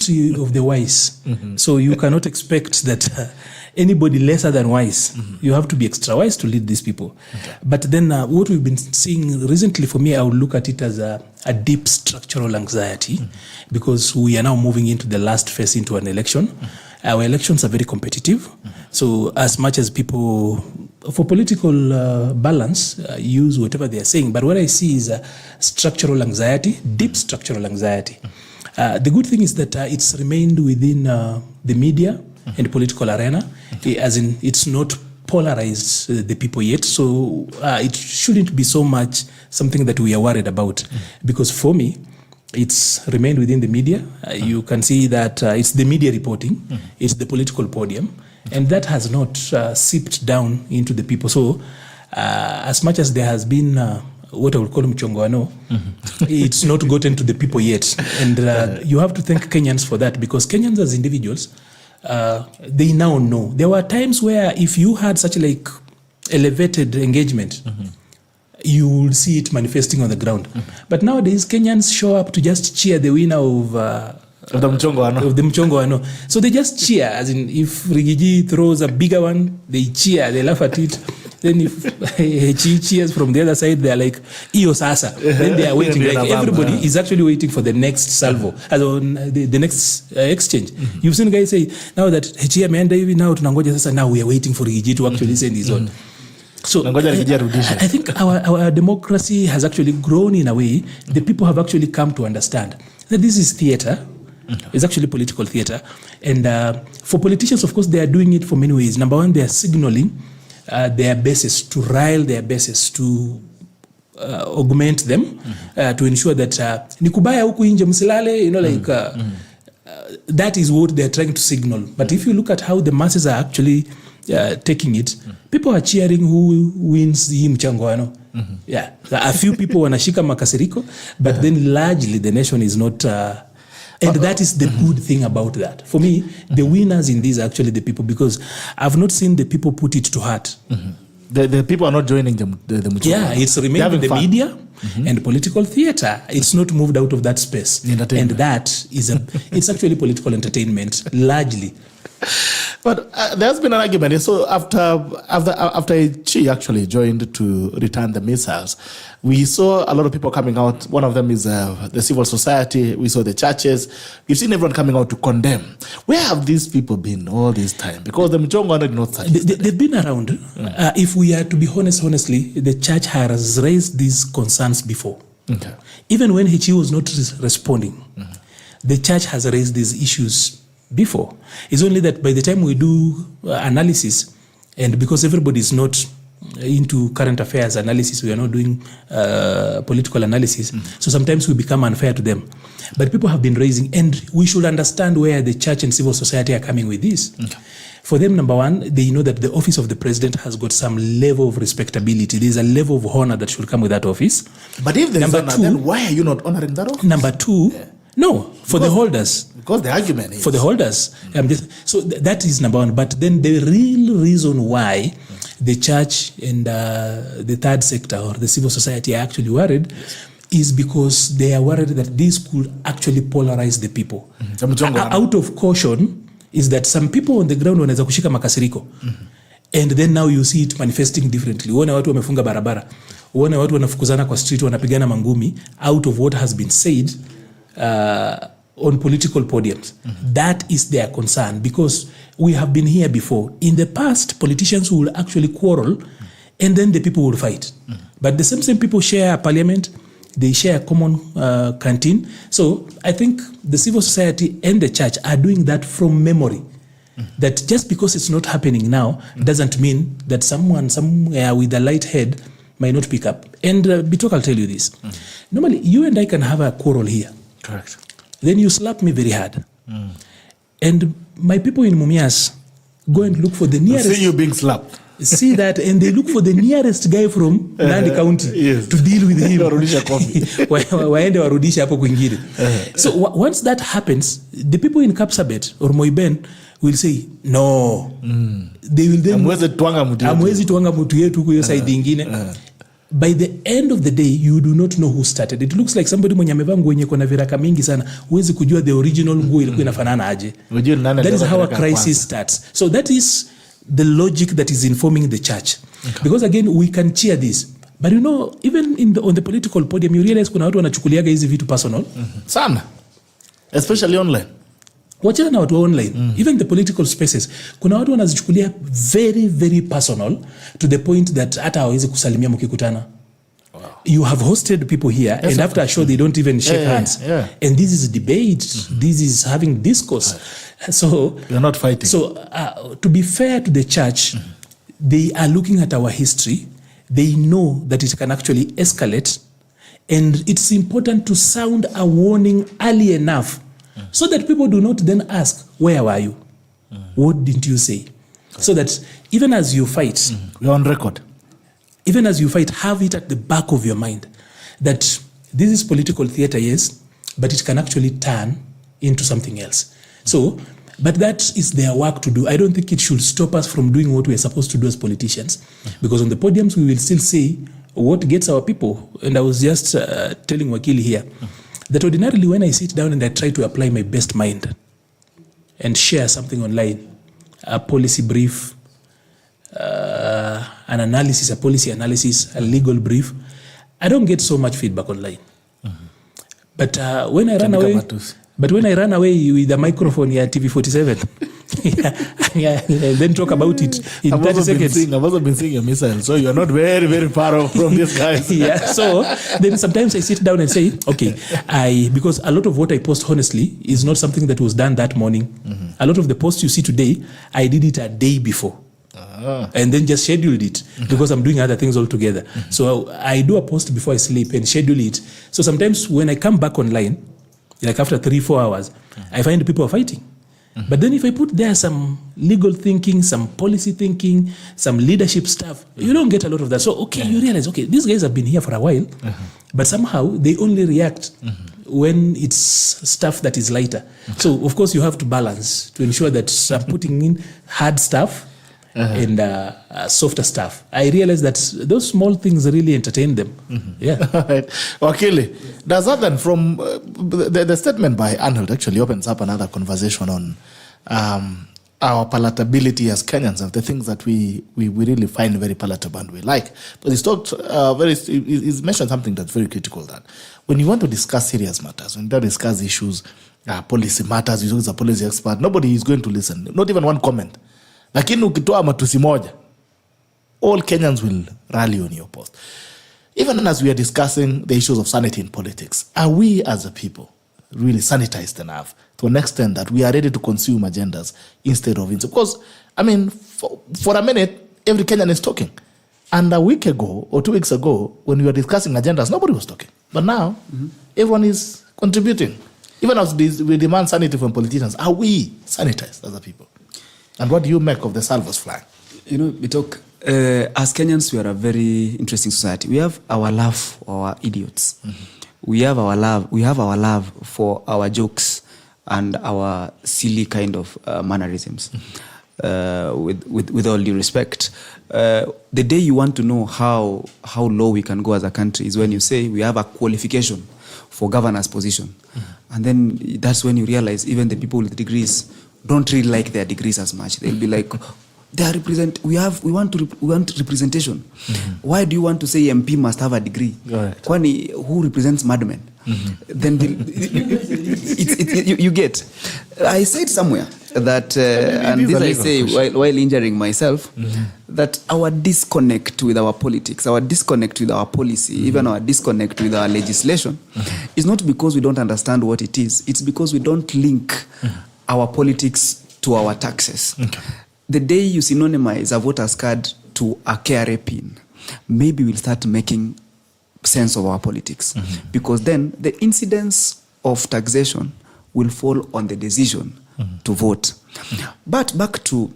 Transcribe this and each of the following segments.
country of the wise. So you cannot expect that anybody lesser than wise. You have to be extra wise to lead these people. Okay. But then what we've been seeing recently, for me, I would look at it as a deep structural anxiety because we are now moving into the last phase into an election. Our elections are very competitive. So as much as people, for political balance, use whatever they are saying. But what I see is structural anxiety, deep structural anxiety. The good thing is that it's remained within the media and political arena, as in it's not polarized the people yet. So it shouldn't be so much something that we are worried about. Because for me, it's remained within the media. You can see that it's the media reporting, it's the political podium, and that has not seeped down into the people. So as much as there has been what I would call mchongoano, it's not gotten to the people yet. And you have to thank Kenyans for that, because Kenyans as individuals, they now know. There were times where if you had such like elevated engagement, you will see it manifesting on the ground. But nowadays, Kenyans show up to just cheer the winner of the Mchongoano. So they just cheer, as in if Rigiji throws a bigger one, they cheer, they laugh at it. Then if he cheers from the other side, they're like, Iyo sasa. Then they are waiting. Like everybody is actually waiting for the next salvo, as on the next exchange. You've seen guys say, now that Hechia ameenda hivi, now tunangoja sasa, now we are waiting for Rigiji to actually send his own. So I think our democracy has actually grown in a way. The people have actually come to understand that this is theater. It's actually political theater. And for politicians, of course, they are doing it for many ways. Number one, they are signaling their bases, to rile their bases, to augment them, to ensure that nikubaya huku inje msilale, you know, like that is what they are trying to signal. But if you look at how the masses are actually taking it, people are cheering who wins hii mchangoano. Yeah, a few people wanashika makasiriko, but then largely the nation is not. And that is the good thing about that. For me, the winners in this are actually the people, because I've not seen the people put it to heart. The people are not joining the yeah, it's remained in the media and political theater. It's not moved out of that space. And that is it's actually political entertainment, largely. But there's been an argument. So after Chi actually joined to return the missiles, we saw a lot of people coming out. One of them is the civil society. We saw the churches. We've seen everyone coming out to condemn. Where have these people been all this time? Because the Mchongo did not suggest they've been around. If we are to be honestly, the church has raised these concerns before. Okay. Even when Hichi was not responding, the church has raised these issues before. It's only that by the time we do analysis, and because everybody is not into current affairs analysis, we are not doing political analysis, so sometimes we become unfair to them. But people have been raising, and we should understand where the church and civil society are coming with this. Okay. For them, number one, they know that the office of the president has got some level of respectability. There's a level of honor that should come with that office. But if there's honor, then why are you not honoring that office? Number two, no, for the holders. Because the argument is. For the holders. So that is number one. But then the real reason why the church and the third sector or the civil society are actually worried is because they are worried that this could actually polarize the people. Out of caution is that some people on the ground wanaweza kushika makasiriko. And then now you see it manifesting differently. Uone watu wamefunga barabara. Uone watu wanafukuzana kwa street, wanapigana mangumi out of what has been said on political podiums. That is their concern, because we have been here before. In the past, politicians will actually quarrel and then the people will fight. But the same people share a parliament, they share a common canteen. So I think the civil society and the church are doing that from memory. That just because it's not happening now doesn't mean that someone somewhere with a light head might not pick up. And Bitok, I'll tell you this. Normally, you and I can have a quarrel here. Correct. Then you slap me very hard. And my people in Mumias go and look for the nearest. See you being slapped. See that, and they look for the nearest guy from Nandi County to deal with him. Waende warudisha hapo kwingine. So once that happens, the people in Kapsabet or Moiben will say, no. They will then... Amwezi tuanga mtu yetu kuyo side ingine. by the end of the day you do not know who started. It looks like somebody mwenye amevaa nguo yenye kuna viraka mingi sana, huwezi kujua the original nguo ilikuwa inafanana aje. That is how a crisis starts. So that is the logic that is informing the church. Okay. Because again, we can cheer this, but you know, even on the political podium, you realize kuna watu wanachukuliaga hizi vitu personal. Sana. Especially online. Wachana na watu online. Even the political spaces, kuna watu wanazichukulia very very personal to the point that hata hawezi kusalimia mkikutana. Wow. You have hosted people here, yes, and after a show they don't even shake hands. Yeah. And this is debate. This is having discourse. So you're not fighting. So to be fair to the church, they are looking at our history. They know that it can actually escalate, and it's important to sound a warning early enough so that people do not then ask, where were you? What didn't you say? So that even as you fight, we're on record. Even as you fight, have it at the back of your mind that this is political theater, yes, but it can actually turn into something else. So, but that is their work to do. I don't think it should stop us from doing what we're supposed to do as politicians, because on the podiums we will still say what gets our people. And I was just telling Wakili here that ordinarily when I sit down and I try to apply my best mind and share something online, a policy brief, an analysis, a policy analysis, a legal brief, I don't get so much feedback online. But when I run away... But when I ran away with the microphone here at TV47, then talk about it in 30 seconds. I've also been seeing your missile, so you're not very, very far from these guys. Yeah, so then sometimes I sit down and say, okay, because a lot of what I post, honestly, is not something that was done that morning. A lot of the posts you see today, I did it a day before. And then just scheduled it because I'm doing other things altogether. So I do a post before I sleep and schedule it. So sometimes when I come back online, like after 3-4 hours, I find people are fighting. But then if I put there some legal thinking, some policy thinking, some leadership stuff, you don't get a lot of that. So, okay, you realize, okay, these guys have been here for a while, but somehow they only react when it's stuff that is lighter. So, of course, you have to balance to ensure that I'm putting in hard stuff and softer stuff. I realize that those small things really entertain them. Yeah. Right. Wakili, does that then from the statement by Arnold actually opens up another conversation on our palatability as Kenyans of the things that we really find very palatable and we like. But he's talked he's mentioned something that's very critical, that when you want to discuss serious matters, when you want to discuss issues, policy matters, you use a policy expert, nobody is going to listen, not even one comment. Lakini ukitoa matusi moja, all Kenyans will rally on your post. Even as we are discussing the issues of sanity in politics, are we as a people really sanitized enough to an extent that we are ready to consume agendas instead of... Because, I mean, for a minute, every Kenyan is talking. And a week ago or 2 weeks ago, when we were discussing agendas, nobody was talking. But now, everyone is contributing. Even as we demand sanity from politicians, are we sanitized as a people? And what do you make of the salvos flag? You know, Bitok, as Kenyans, we are a very interesting society. We have our love for our idiots. We have our love for our jokes and our silly kind of mannerisms. With all due respect, the day you want to know how low we can go as a country is when you say we have a qualification for governor's position. And then that's when you realize even the people with degrees don't really like their degrees as much. They'll be like, we want representation. Why do you want to say MP must have a degree? Kwani who represents madmen? Then you get. I said somewhere that, and this I say while injuring myself, that our disconnect with our politics, our disconnect with our policy, even our disconnect with our legislation, is not because we don't understand what it is. It's because we don't link our politics to our taxes. The day you synonymize a voter's card to a KRA pin, maybe we'll start making sense of our politics. Because then the incidence of taxation will fall on the decision to vote. But back to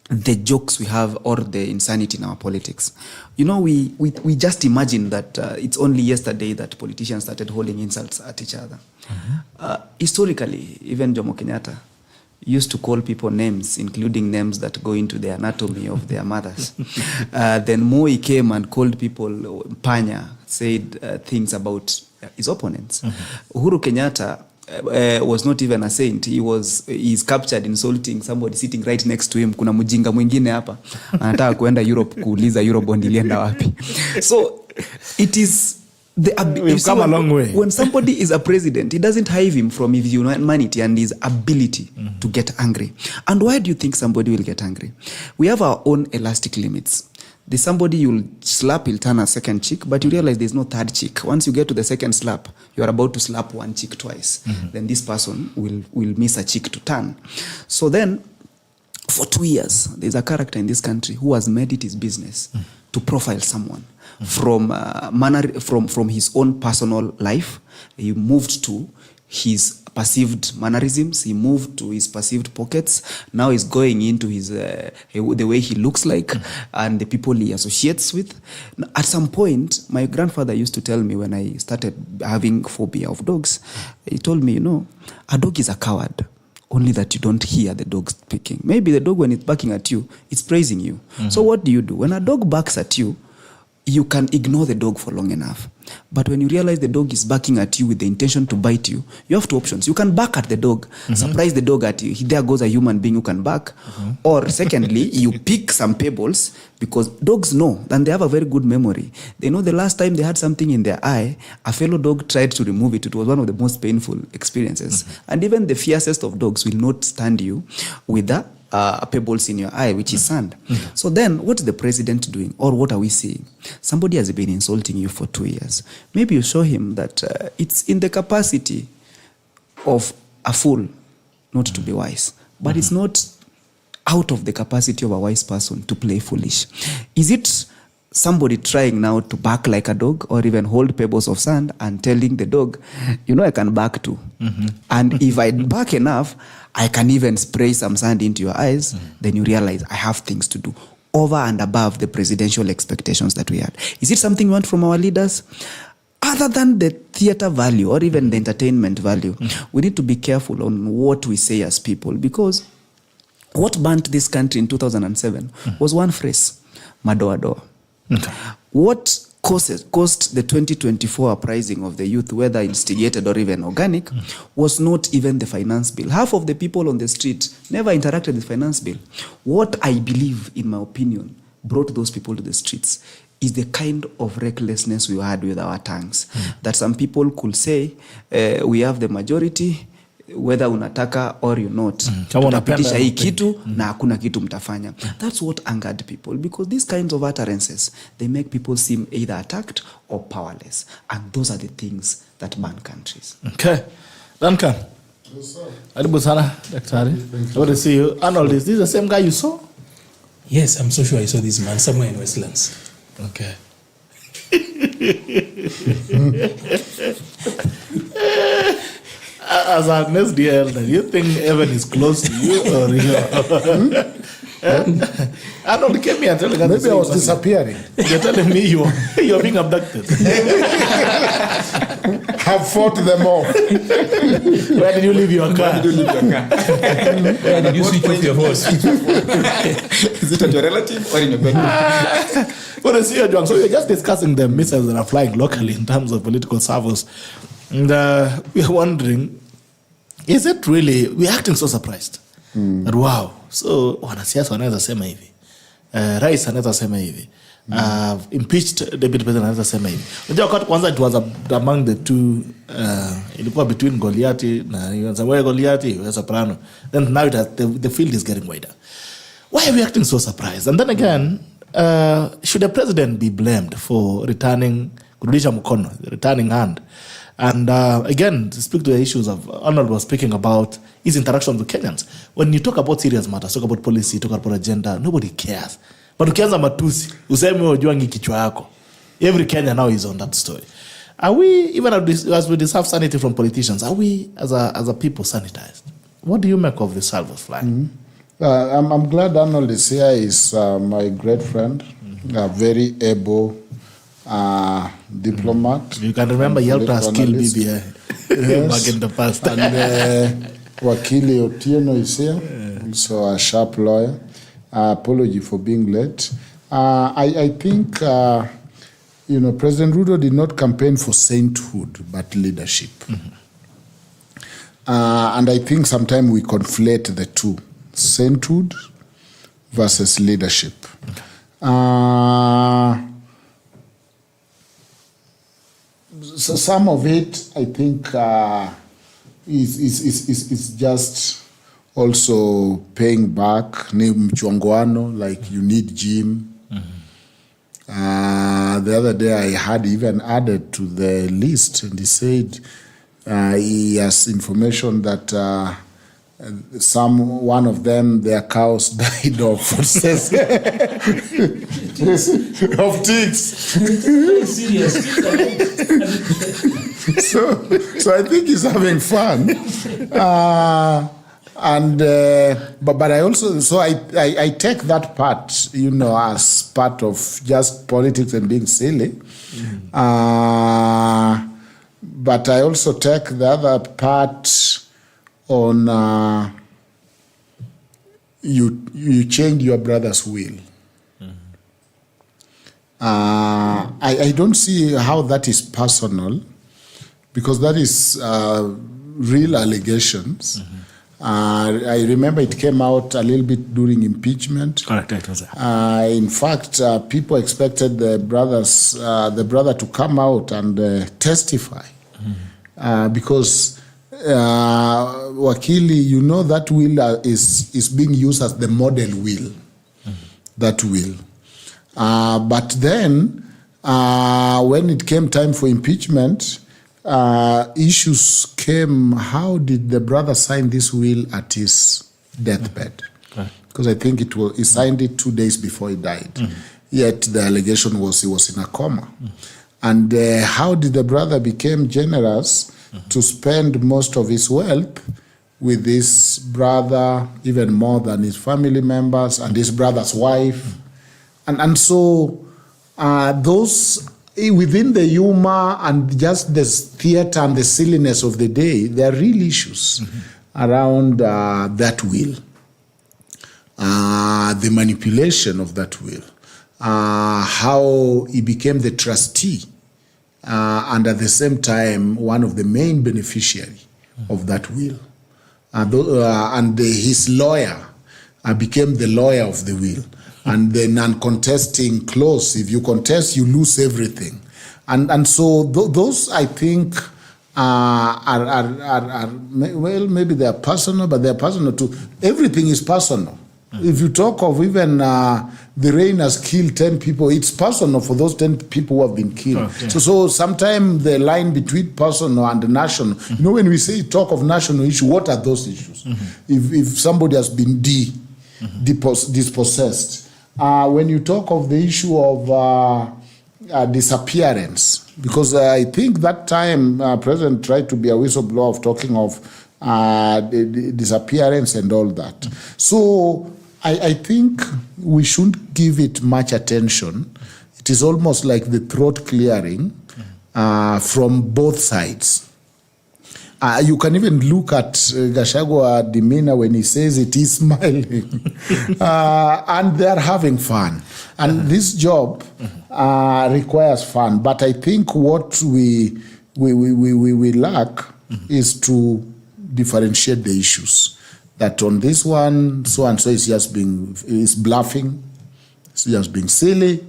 the jokes we have or the insanity in our politics. You know, we just imagine that it's only yesterday that politicians started holding insults at each other. Historically, even Jomo Kenyatta used to call people names, including names that go into the anatomy of their mothers. Then Moi came and called people Panya, said things about his opponents. Uhuru Kenyatta was not even a saint. He's captured insulting somebody sitting right next to him. Kuna mjinga mwingine hapa anataka kuenda Europe kuuliza Eurobond ilienda wapi. So it is we've come a long way. When somebody is a president, it doesn't hide him from his humanity and his ability to get angry. And why do you think somebody will get angry? We have our own elastic limits. There's somebody you'll slap, he'll turn a second cheek, but you realize there's no third cheek. Once you get to the second slap, you are about to slap one cheek twice. Then this person will miss a cheek to turn. So then, for 2 years, there's a character in this country who has made it his business to profile someone from his own personal life. He moved to his perceived mannerisms. He moved to his perceived pockets. Now he's going into his the way he looks like and the people he associates with. At some point, my grandfather used to tell me when I started having phobia of dogs, he told me, a dog is a coward. Only that you don't hear the dog speaking. Maybe the dog, when it's barking at you, it's praising you. So what do? When a dog barks at you, you can ignore the dog for long enough. But when you realize the dog is barking at you with the intention to bite you, you have two options. You can bark at the dog, surprise the dog at you. There goes a human being who can bark. Or secondly, you pick some pebbles, because dogs know, and they have a very good memory. They know the last time they had something in their eye, a fellow dog tried to remove it. It was one of the most painful experiences. And even the fiercest of dogs will not stand you with the pebbles in your eye, which is sand. So then, what's the president doing? Or what are we seeing? Somebody has been insulting you for 2 years. Maybe you show him that it's in the capacity of a fool not to be wise. But it's not out of the capacity of a wise person to play foolish. Is it somebody trying now to bark like a dog, or even hold pebbles of sand and telling the dog, I can bark too. And if I bark enough, I can even spray some sand into your eyes. Then you realize I have things to do over and above the presidential expectations that we had. Is it something we want from our leaders? Other than the theater value or even the entertainment value, we need to be careful on what we say as people, because what burnt this country in 2007 was one phrase, madoa-doa. What caused the 2024 uprising of the youth, whether instigated or even organic, was not even the finance bill. Half of the people on the street never interacted with finance bill. What I believe, in my opinion, brought those people to the streets is the kind of recklessness we had with our tongues. That some people could say, we have the majority, whether unataka or you not, tutapitisha hii kitu na hakuna kitu mtafanya. That's what angered people, because these kinds of utterances, they make people seem either attacked or powerless, and those are the things that burn countries. Okay, Duncan. Yes, sir. Karibu sana daktari. Good to see you. Arnold, is this the same guy you saw? Yes, I'm so sure I saw this man somewhere in Westlands. Okay. As our next dear elder, do you think heaven is close to you or you? Arnold came here and telling us. Maybe I was disappearing. You're telling me you're being abducted. Have fought them all. Where did you leave your car? Where did you switch off your horse? Is it at your relative or in your bedroom? What is your Ojwang? So you're just discussing the missiles that are flying locally in terms of political servos. And we're wondering, is it really, we're acting so surprised. That wow, so wanasiasa wanaweza sema hivi. Rais anaweza sema hivi. Impeached deputy president anaweza sema hivi. Unajua wakati kwanza it was among the two, ilikuwa between Goliathi na Goliathi, Soprano. Then now the field is getting wider. Why are we acting so surprised? And then again, should the president be blamed for kurudisha mkono, the returning hand? And again, to speak to the issues of Arnold was speaking about his interactions with Kenyans. When you talk about serious matters, talk about policy, talk about agenda, nobody cares. But ukianza matusi, useme Ojwang kichwa yako. Every Kenya now is on that story. Are we, even as we deserve sanity from politicians, are we as a people sanitized? What do you make of the salvos flying? I'm glad Arnold is here. He's my great friend, very able diplomat. You can remember Yelta has killed BBI back in the past. And Wakili Otieno is here, also a sharp lawyer. Apology for being late. I think, President Ruto did not campaign for sainthood, but leadership. And I think sometimes we conflate the two, sainthood versus leadership. So some of it, I think, is just also paying back. Like you need gym. The other day I had even added to the list, and he said he has information that one of them, their cows died of of ticks. Very serious. So I think he's having fun. But I also, so I take that part, as part of just politics and being silly. But I also take the other part on you change your brother's will. I don't see how that is personal, because that is real allegations. I remember it came out a little bit during impeachment. Correct, it was. In fact, people expected the brother to come out and testify, because Wakili, that will is being used as the model will. That will. But then, when it came time for impeachment, issues came. How did the brother sign this will at his deathbed? Because I think he signed it 2 days before he died. Yet the allegation was he was in a coma. And how did the brother become generous to spend most of his wealth with this brother, even more than his family members and his brother's wife? And so those, within the humor and just the theater and the silliness of the day, there are real issues around that will, the manipulation of that will, how he became the trustee, and at the same time, one of the main beneficiaries of that will. And his lawyer became the lawyer of the will. And the non-contesting clause, if you contest, you lose everything. And so those, I think, are maybe they are personal, but they are personal too. Everything is personal. If you talk of even the rain has killed 10 people, it's personal for those 10 people who have been killed. So sometimes the line between personal and national, when we say talk of national issue, what are those issues? If somebody has been dispossessed, when you talk of the issue of disappearance, because I think that time President tried to be a whistleblower of talking of the disappearance and all that. So I think we shouldn't give it much attention. It is almost like the throat clearing from both sides. You can even look at Gachagua demeanor when he says it, he's smiling. And they're having fun. And this job requires fun. But I think what we lack is to differentiate the issues. That on this one, so-and-so is just is bluffing, it's just being silly,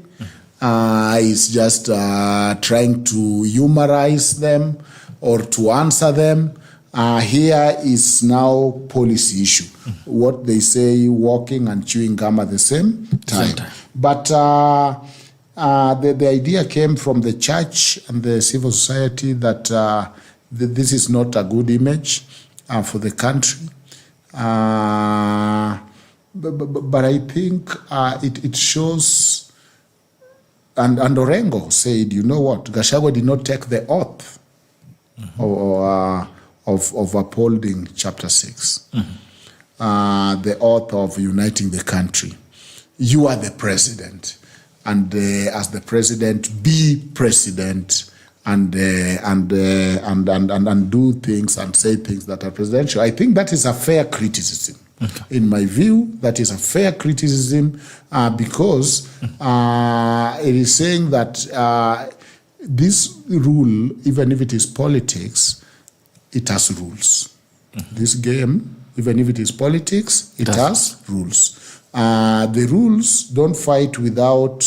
he's just trying to humorize them or to answer them. Here is now policy issue. What they say, walking and chewing gum at the same time. But the idea came from the church and the civil society that this is not a good image for the country. But I think it shows, and Orengo said, you know what, Gachagua did not take the oath of upholding Chapter 6, the oath of uniting the country. You are the president, and as the president, be president and do things and say things that are presidential. I think that is a fair criticism. Okay. In my view, that is a fair criticism because it is saying that this rule, even if it is politics, it has rules. Mm-hmm. This game, even if it is politics, it has rules. The rules don't fight without,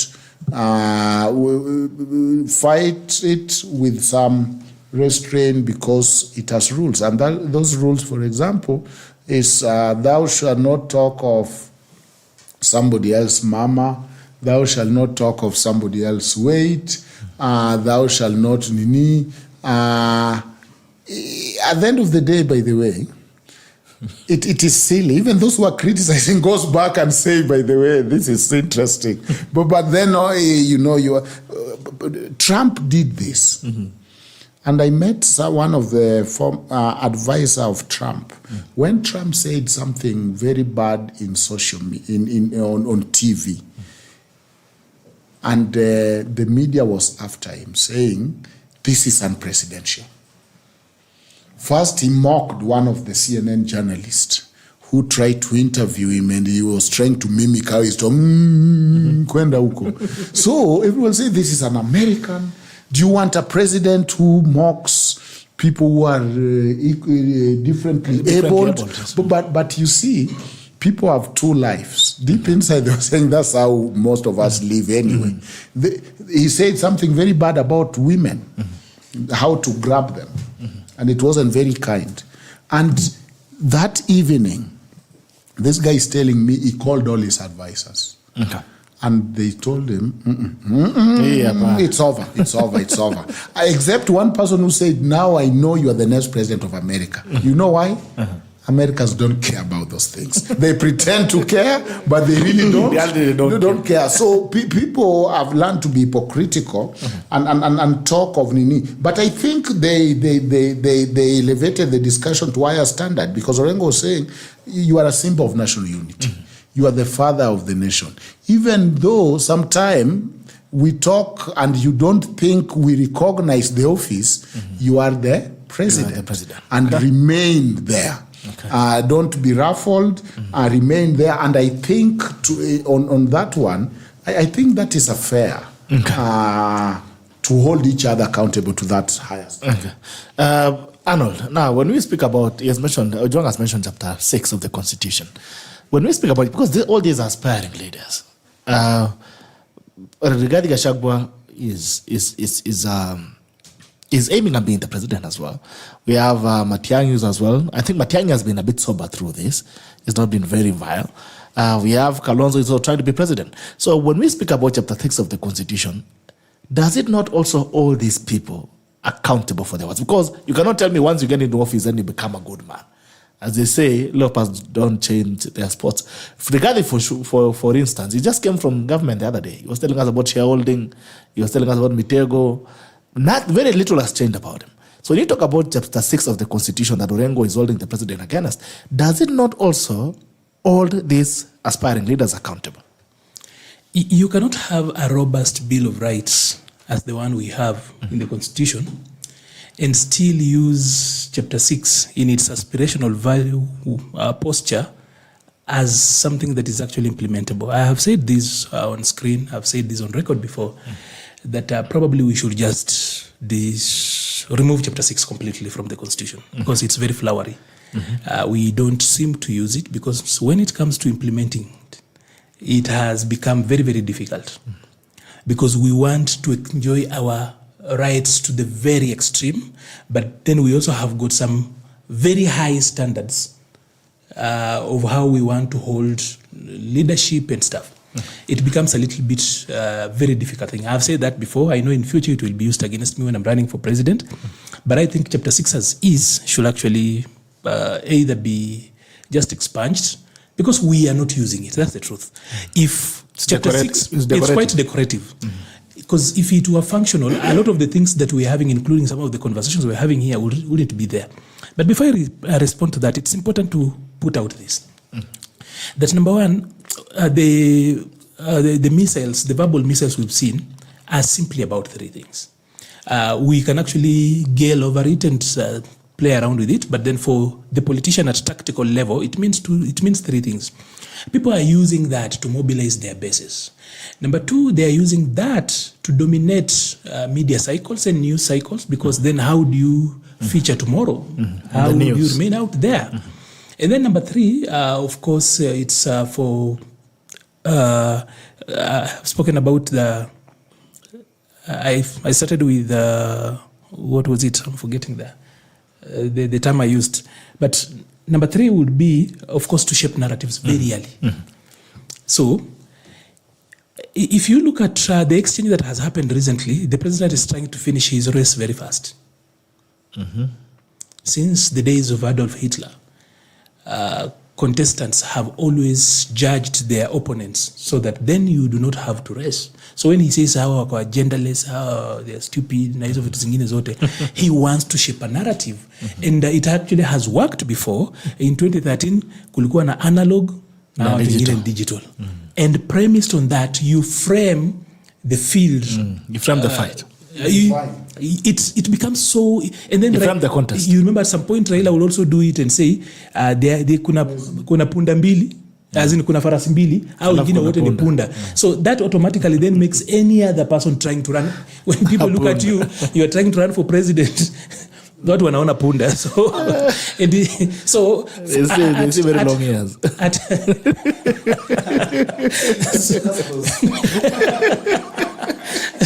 fight it with some restraint because it has rules. And those rules, for example, is thou shalt not talk of somebody else's mama, thou shalt not talk of somebody else's weight, thou shalt not nini. At the end of the day, by the way, it is silly. Even those who are criticizing goes back and say, by the way, this is interesting. but then, Trump did this. Mm-hmm. And I met one of the advisor of Trump. Mm. When Trump said something very bad in social on TV, and the media was after him, saying, this is unprecedented. First, he mocked one of the CNN journalists who tried to interview him, and he was trying to mimic how he's talking, kwenda huko. So everyone said, this is an American. Do you want a president who mocks people who are differently abled? But you see, people have two lives. Deep inside, they were saying that's how most of us live anyway. Mm-hmm. He said something very bad about women, how to grab them. Mm-hmm. And it wasn't very kind. And that evening, this guy is telling me he called all his advisors. Okay. And they told him, it's over. Except one person who said, now I know you are the next president of America. You know why? Americans don't care about those things. They pretend to care, but they really don't. They don't care. So people have learned to be hypocritical and talk of nini. But I think they elevated the discussion to higher standard because Orengo was saying, you are a symbol of national unity. You are the father of the nation. Even though sometimes we talk and you don't think we recognize the office, you are the president. And remain there. Okay. Don't be ruffled, remain there. And I think on that one, I think that is a fair to hold each other accountable to that higher standard. Okay. Arnold, now when we speak about, Ojwang has mentioned chapter 6 of the Constitution. When we speak about it, because all these are aspiring leaders, Rigathi Gachagua is aiming at being the president as well. We have Matiang'i as well. I think Matiang'i has been a bit sober through this. It's not been very vile. We have Kalonzo is also trying to be president. So when we speak about chapter 6 of the Constitution, does it not also hold these people accountable for their words? Because you cannot tell me once you get into office, then you become a good man. As they say, leopards don't change their spots. Rigathi, for instance, he just came from government the other day. He was telling us about shareholding. He was telling us about Mitego. Very little has changed about him. So when you talk about chapter 6 of the Constitution that Orengo is holding the president against, does it not also hold these aspiring leaders accountable? You cannot have a robust Bill of Rights as the one we have in the Constitution and still use chapter 6 in its aspirational value posture as something that is actually implementable. I have said this on screen, I've said this on record before, that probably we should just remove chapter 6 completely from the Constitution because it's very flowery. We don't seem to use it because when it comes to implementing it has become very, very difficult because we want to enjoy our rights to the very extreme, but then we also have got some very high standards of how we want to hold leadership and stuff. It becomes a little bit very difficult thing. I've said that before. I know in future it will be used against me when I'm running for president, but I think chapter 6 as is should actually either be just expunged because we are not using it. That's the truth. If chapter 6, it's quite decorative. Because if it were functional, a lot of the things that we're having, including some of the conversations we're having here, wouldn't be there. But before I respond to that, it's important to put out this. That number one, the missiles, the verbal missiles we've seen are simply about three things. we can actually gale over it and play around with it. But then for the politician at tactical level, it means three things. People are using that to mobilize their bases. Number two, they are using that to dominate media cycles and news cycles, because then how do you feature tomorrow? How do you remain out there? And then number three, of course, it's for I've spoken about the. I started with what was it? I'm forgetting the term I used. But number three would be, of course, to shape narratives very early. So, if you look at the exchange that has happened recently, the president is trying to finish his race very fast. Since the days of Adolf Hitler, contestants have always judged their opponents so that then you do not have to race. So when he says how wako genderless, how they're stupid, na hizo vitu zingine zote, he wants to shape a narrative. And it actually has worked before. In 2013, kulikuwa na analog, now digital. And premised on that, you frame the field. You frame the fight. It becomes so, and then from the contest. You remember at some point Raila will also do it and say kuna punda mbili, as in kuna farasi mbili au wengine wote ni punda. So that automatically then makes any other person trying to run, when people look at you are trying to run for president, watu wanaona punda. So and so they see very long years.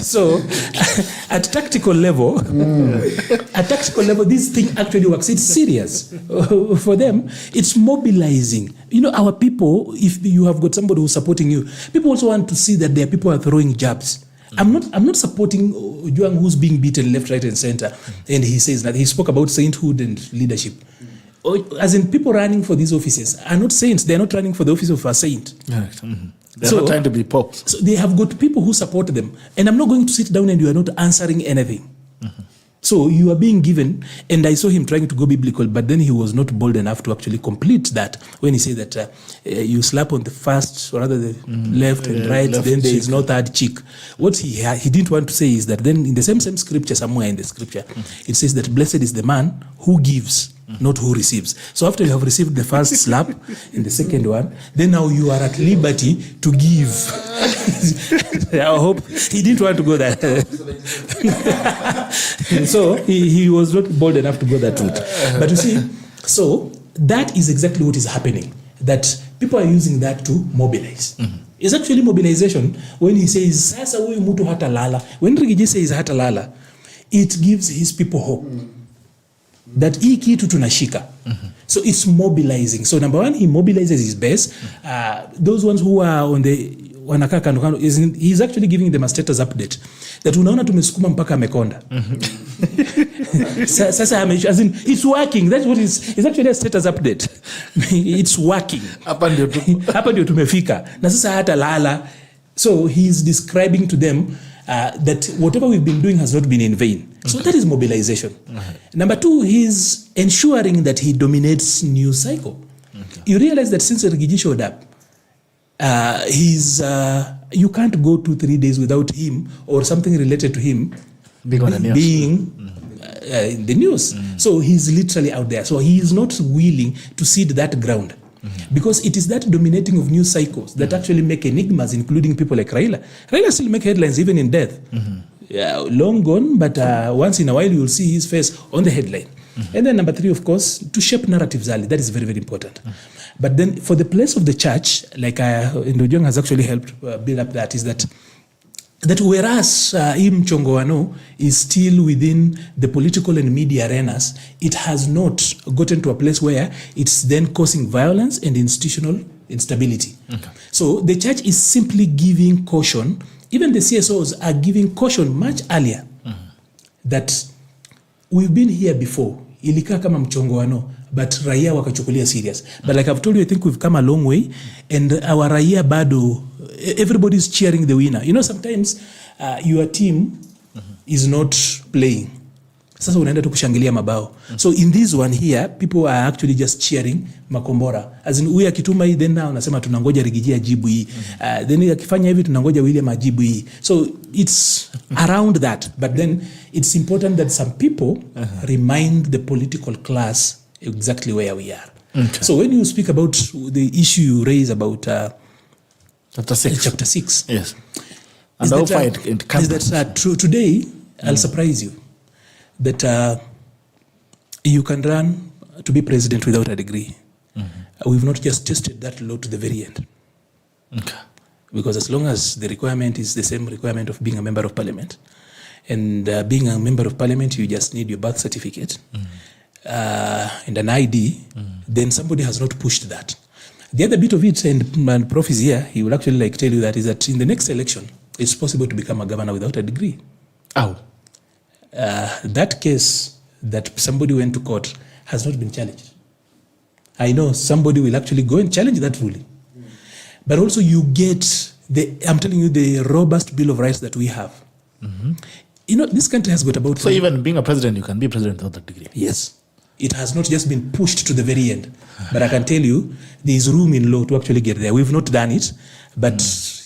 So at tactical level, this thing actually works. It's serious for them. It's mobilizing. You know, our people, if you have got somebody who's supporting you, people also want to see that their people are throwing jabs. I'm not supporting Ojwang who's being beaten left, right, and center. And he says that he spoke about sainthood and leadership. As in, people running for these offices are not saints. They're not running for the office of a saint. Right. They're not trying to be popes. So they have got people who support them. And I'm not going to sit down and you are not answering anything. So you are being given, and I saw him trying to go biblical, but then he was not bold enough to actually complete that when he said that you slap on the first, or rather the left and right, left then there is no third cheek. What he didn't want to say is that then in the same scripture, somewhere in the scripture, it says that blessed is the man who gives, not who receives. So after you have received the first slap and the second one, then now you are at liberty to give. I hope he didn't want to go there. So he was not bold enough to go that route. But you see, so that is exactly what is happening, that people are using that to mobilize. It's actually mobilization. When he says, sasa huyu mtu hata lala, when Rigiji says hata lala, it gives his people hope. That hii kitu tunashika. So it's mobilizing. So number one, he mobilizes his base. Those ones who are on the wanakaa kando kando, he's actually giving them a status update. That unaona tumesukuma mpaka amekonda. Sasa as in, it's working. That's what it's actually a status update. It's working. Hapa ndio tumefika. Na sasa hata lala. So he's describing to them that whatever we've been doing has not been in vain. So that is mobilization. Number two, he's ensuring that he dominates news cycle. You realize that since Rigiji showed up, you can't go 2-3 days without him or something related to him being in the news. So he's literally out there. So he is not willing to cede that ground. Because it is that dominating of news cycles that actually make enigmas, including people like Raila. Raila still make headlines even in death. Long gone, but once in a while you will see his face on the headline. And then number three, of course, to shape narratives early. That is very, very important. But then for the place of the church, like Ojwang has actually helped build up that, is that whereas Mchongoano is still within the political and media arenas, it has not gotten to a place where it's then causing violence and institutional instability. So the church is simply giving caution. Even the CSOs are giving caution much earlier that we've been here before. Ilikaa kama mchongoano, but raia wakachukulia serious. But like I've told you, I think we've come a long way, and our raia bado, everybody's cheering the winner. You know, sometimes your team is not playing. Sasa unaenda tu kushangilia mabao. So in this one here, people are actually just cheering makombora. As in, huyu akituma hii, then now unasema tunangoja Rigiji ajibu hii. Then akifanya hivi tunangoja William ajibu hii. So it's around that. But then it's important that some people remind the political class exactly where we are. Okay. So when you speak about the issue you raise about chapter 6. Yes. And how far it comes. Is that today, I'll surprise you, that you can run to be president without a degree. We've not just tested that law to the very end. Okay. Because as long as the requirement is the same requirement of being a member of parliament, and being a member of parliament, you just need your birth certificate and an ID, then somebody has not pushed that. The other bit of it, and Prof is here, he will actually tell you that, is that in the next election, it's possible to become a governor without a degree. Oh. That case that somebody went to court has not been challenged. I know somebody will actually go and challenge that ruling. But also you get I'm telling you, the robust Bill of Rights that we have. You know, this country has got about... So even being a president, you can be president without a degree? Yes. It has not just been pushed to the very end. But I can tell you, there is room in law to actually get there. We've not done it, but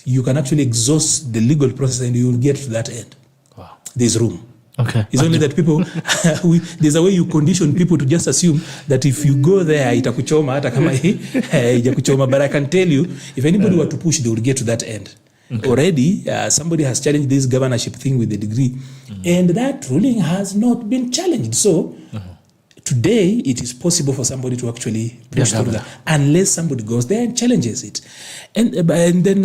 you can actually exhaust the legal process and you will get to that end. Wow. There's room. Okay. It's only that people, there's a way you condition people to just assume that if you go there, itakuchoma, hata kama itakuchoma. But I can tell you, if anybody were to push, they would get to that end. Okay. Already, somebody has challenged this governorship thing with the degree, and that ruling has not been challenged. So, today, it is possible for somebody to actually push through that, unless somebody goes there and challenges it. And then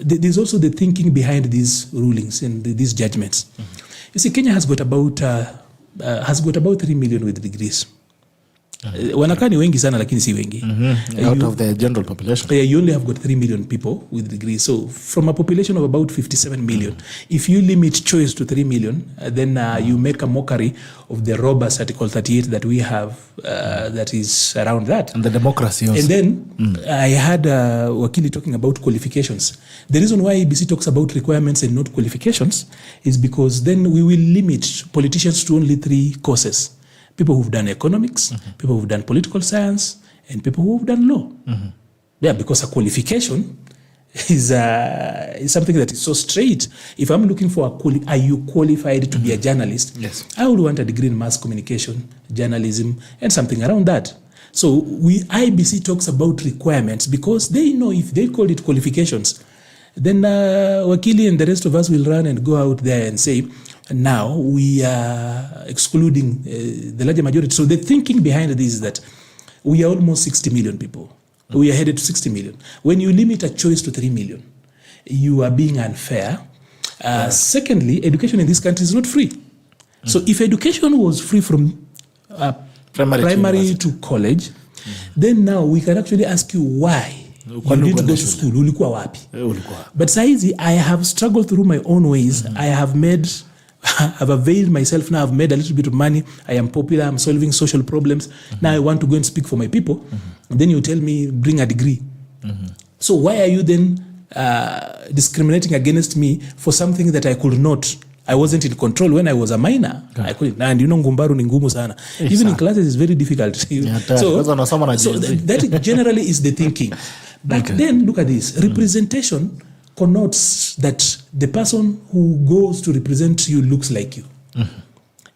there's also the thinking behind these rulings and these judgments. You see, Kenya has got about 3 million with degrees. Wanakaa ni wengi sana lakini si wengi. Out of the general population. You only have got 3 million people with degrees. So from a population of about 57 million, if you limit choice to 3 million, then you make a mockery of the robust Article 38 that we have that is around that. And the democracy also. And then I had Wakili talking about qualifications. The reason why ABC talks about requirements and not qualifications is because then we will limit politicians to only 3 courses. People who've done economics, people who've done political science, and people who've done law. Yeah, because a qualification is something that is so straight. If I'm looking for are you qualified to be a journalist? Yes. I would want a degree in mass communication, journalism, and something around that. So IBC talks about requirements because they know if they call it qualifications, then Wakili and the rest of us will run and go out there and say, now we are excluding the larger majority. So the thinking behind this is that we are almost 60 million people. We are headed to 60 million. When you limit a choice to 3 million, you are being unfair. Secondly, education in this country is not free. So if education was free from primary to college, then now we can actually ask you why. You need to go to school. Ulikuwa wapi? But saizi, I have struggled through my own ways. I've availed myself now. I've made a little bit of money. I am popular. I'm solving social problems. Now I want to go and speak for my people. And then you tell me, bring a degree. So why are you then discriminating against me for something that I could not? I wasn't in control when I was a minor. I couldn't. And you know, ngumbaru ni ngumu sana. Even in classes, it's very difficult. So that generally is the thinking. But then look at this. Representation connotes that the person who goes to represent you looks like you.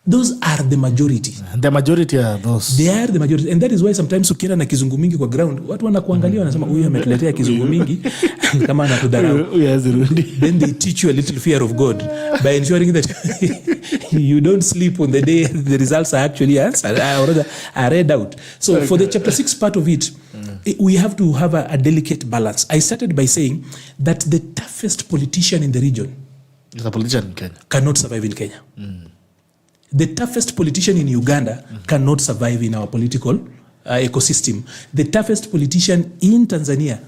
Those are the majority. The majority are those. They are the majority. And that is why sometimes ukienda na kizungu mingi kwa ground, watu wanakuangalia wanasema huyu ametuletea kizungu mingi kama anatudharau. Then they teach you a little fear of God by ensuring that you don't sleep on the day the results are actually answered or are read out. So for the chapter 6 part of it, we have to have a delicate balance. I started by saying that the toughest politician in the region is a politician in Kenya. Cannot survive in Kenya. The toughest politician in Uganda cannot survive in our political ecosystem. The toughest politician in Tanzania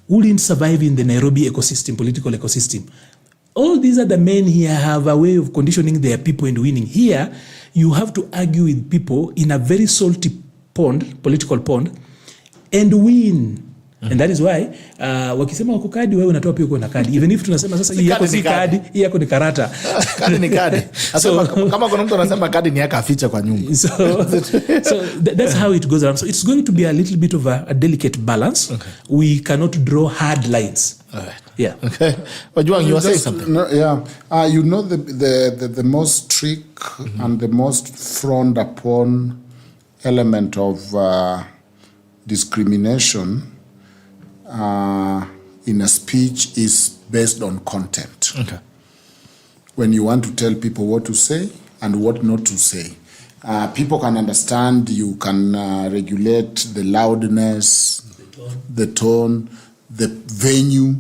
wouldn't survive in the Nairobi ecosystem, political ecosystem. All these other men here have a way of conditioning their people into winning. Here, you have to argue with people in a very salty pond, political pond, and win. And that is why wakisema wako kadi, wewe unatoa pia uko na kadi. Even if tunasema sasa hii yako si kadi, hii yako ni karata. Kadi ni kadi. Kama kuna mtu anasema kadi ni yaka aficha kwa nyumba. So that's how it goes around. So it's going to be a little bit of a delicate balance. Okay. We cannot draw hard lines. All right. Yeah. Okay. Ojwang, you were saying something. No, yeah. The most trick and the most frowned upon element of discrimination in a speech is based on content. Okay. When you want to tell people what to say and what not to say. People can understand, you can regulate the loudness, the tone, the venue,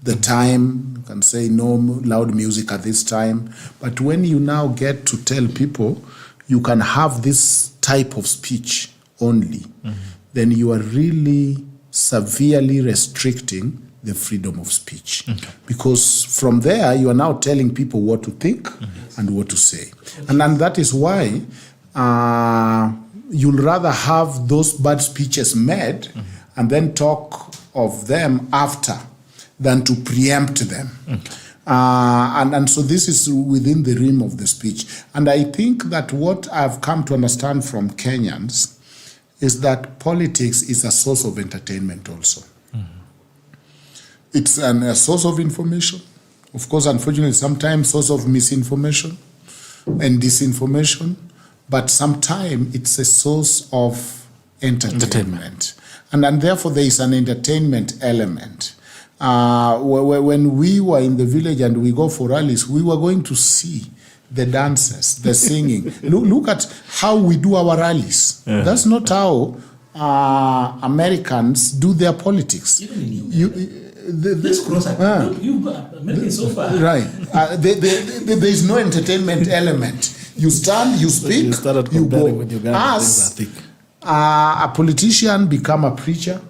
the time. You can say no loud music at this time. But when you now get to tell people you can have this type of speech only, then you are really severely restricting the freedom of speech. Okay. Because from there, you are now telling people what to think and what to say. And that is why you'll rather have those bad speeches made and then talk of them after than to preempt them. Okay. And so this is within the realm of the speech. And I think that what I've come to understand from Kenyans is that politics is a source of entertainment also. It's a source of information. Of course, unfortunately, sometimes source of misinformation and disinformation, but sometimes it's a source of entertainment. And therefore, there is an entertainment element. When we were in the village and we go for rallies, we were going to see the dances, the singing. Look at how we do our rallies. That's not how Americans do their politics. Let's cross it. You've got Americans so far. Right. There is no entertainment element. You stand, you speak, you go. As a politician become a preacher,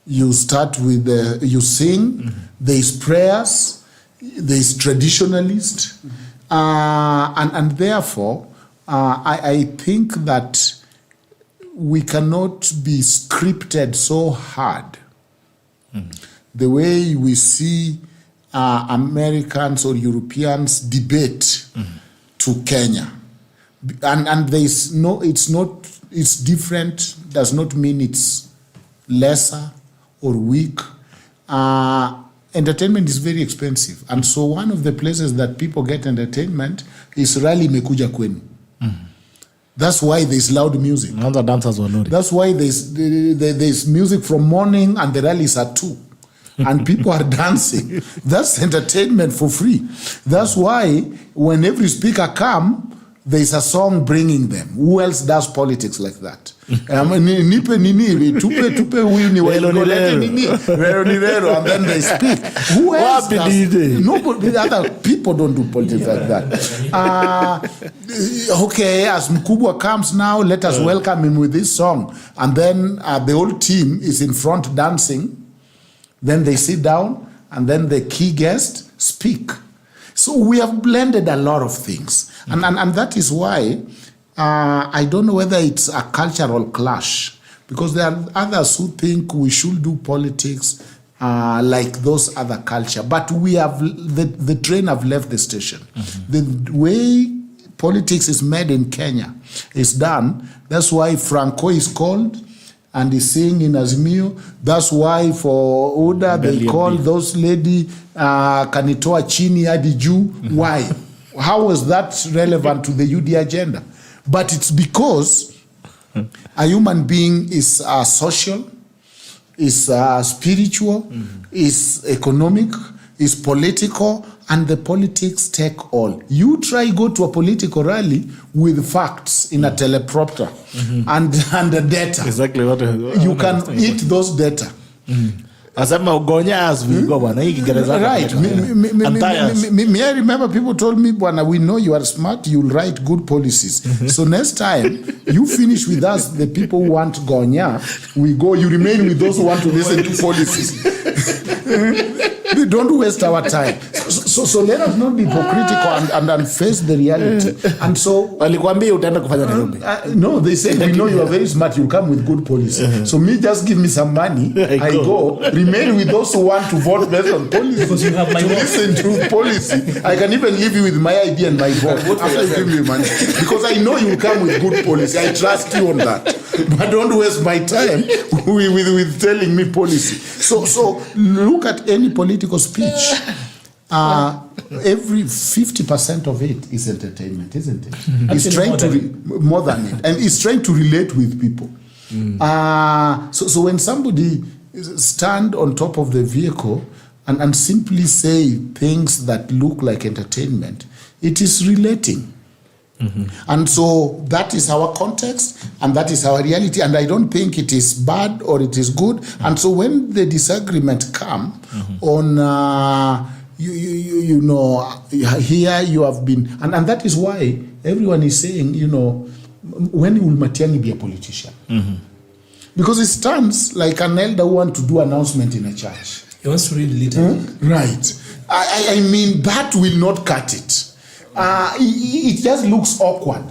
you start with, you sing, there is prayers, there is traditionalist, and therefore, I think that we cannot be scripted so hard. The way we see Americans or Europeans debate to Kenya, and there is no, it's different, does not mean it's lesser or weak. Entertainment is very expensive, and so one of the places that people get entertainment is rally mekuja kwenu. That's why there's loud music. Other dancers were not. That's why there's music from morning and the rallies are 2. And people are dancing. That's entertainment for free. That's why when every speaker comes, there's a song bringing them. Who else does politics like that? Nipe nini, tupe huyu ni wailolete nini, rero, and then they speak. Who else does? Nobody, other people don't do politics like that. Okay, as Mkubwa comes now, let us welcome him with this song. And then the whole team is in front dancing. Then they sit down, and then the key guest speak. So we have blended a lot of things. And that is why I don't know whether it's a cultural clash, because there are others who think we should do politics like those other culture. But we have, the train have left the station. The way politics is made in Kenya is done. That's why Franco is called and he's singing in Azimio. That's why for Oda they call those lady Kanitoa Chini Hadi Juu. Why? How was that relevant to the UD agenda? But it's because a human being is social, is spiritual, is economic, is political, and the politics take all. You try go to a political rally with facts in a teleprompter and the data. Exactly what you can eat those data. Asema ugonya as we go bwana hii Kiingereza. Right. Me I remember people told me, bwana, we know you are smart, you'll write good policies. So next time you finish with us, the people who want gonya, we go, you remain with those who want to listen to policies. Don't waste our time. So let us not be hypocritical and face the reality. And so Walikwambia utaenda kufanya Nairobi. No, they say we know you are very smart. You come with good policy. So me just give me some money. I go. Remain with those who want to vote based on policy. Because you have my to listen to policy. I can even leave you with my idea and my vote after you give me money. Because I know you will come with good policy. I trust you on that. But don't waste my time with telling me policy. So look at any political speech. Every 50% of it is entertainment, isn't it? It's trying to more than it, and it's trying to relate with people. So when somebody stand on top of the vehicle and simply say things that look like entertainment, it is relating. And so that is our context and that is our reality, and I don't think it is bad or it is good. And so when the disagreement come on you know, here you have been, and that is why everyone is saying, you know, when will Matiang'i be a politician? Because it stands like an elder who wants to do announcement in a church. He wants to read liturgy. Right. I mean, that will not cut it. It just looks awkward.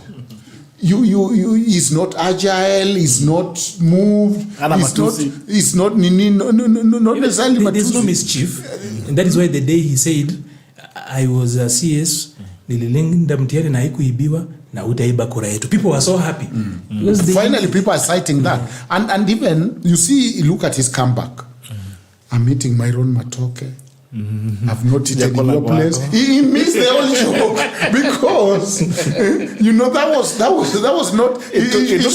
He's not agile, he's not moved, he's not necessarily. There's no mischief, and that is why the day he said, I was a CS, nililinda mtihani na haikuibiwa na utaiba kura yetu. People were so happy. Finally, people are citing that, and even you see, look at his comeback. I'm meeting Myron Matoke. I've not eaten in your place. He missed the whole joke because you know that was not. He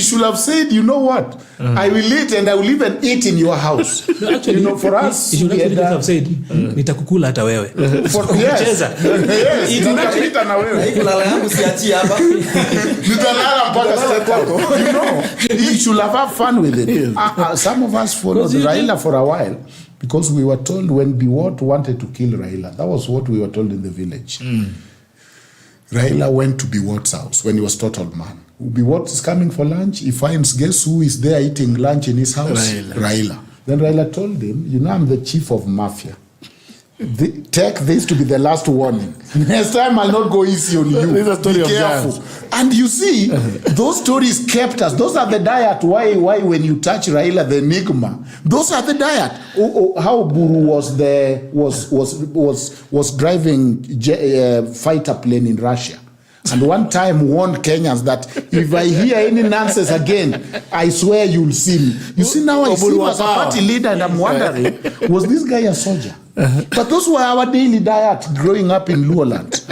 should have said, you know what, I will eat and I will even eat in your house. No, actually, you know, for us, he should actually have said, nitakukula hata wewe. Yes, nitakupita na wewe. Kulala yangu siachie hapa. Nitalala mpaka step. You know, he should have fun with it. Some of us followed Raila for a while. Because we were told when Biwott wanted to kill Raila, that was what we were told in the village. Raila went to Biwott's house when he was total man. Biwott is coming for lunch. He finds, guess who is there eating lunch in his house? Raila. Then Raila told him, you know, I'm the chief of mafia. Take this to be the last warning. Next time I'll not go easy on you. This is a story be of careful. giants. And you see, those stories kept us. Those are the diet. Why when you touch Raila, the enigma. Those are the diet. How Buru was driving fighter plane in Russia. And one time warned Kenyans that if I hear any nonsense again, I swear you'll see me. You see, now I see him as a party leader, and I'm wondering, was this guy a soldier? But those were our daily diet growing up in Luoland.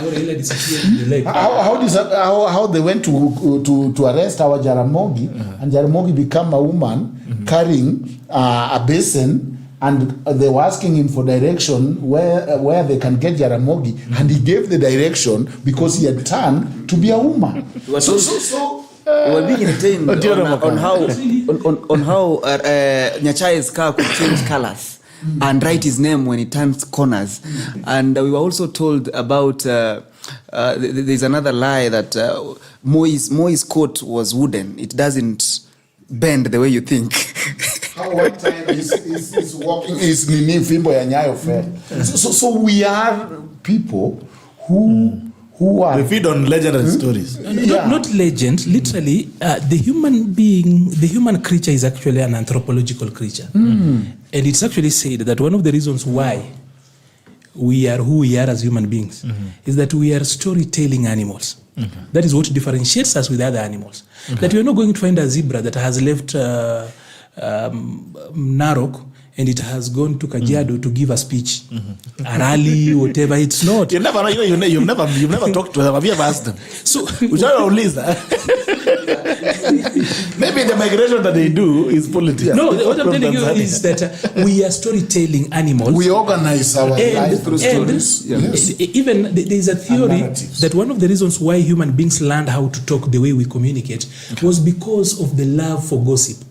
How they went to arrest our Jaramogi, and Jaramogi became a woman carrying a basin. And they were asking him for direction where they can get Jaramogi, and he gave the direction because he had turned to be a woman. So we were being entertained on how Nyachae's car could change colors and write his name when he turns corners. And we were also told about there's another lie that Moi's coat was wooden. It doesn't bend the way you think. How one time he's walking, his nini fimbo ya nyayo fell. So we are people who are... We feed on legendary stories. Not legend, literally, the human creature is actually an anthropological creature. And it's actually said that one of the reasons why we are who we are as human beings is that we are storytelling animals. That is what differentiates us with other animals. That we are not going to find a zebra that has left Narok and it has gone to Kajiado to give a speech, a rally, whatever. It's not. You've never talked to them. Have you ever asked them? So, maybe the migration that they do is politics. No, what I'm telling you is that we are storytelling animals. We organize our life through stories. Yes. Even there is a theory that one of the reasons why human beings learned how to talk the way we communicate was because of the love for gossip.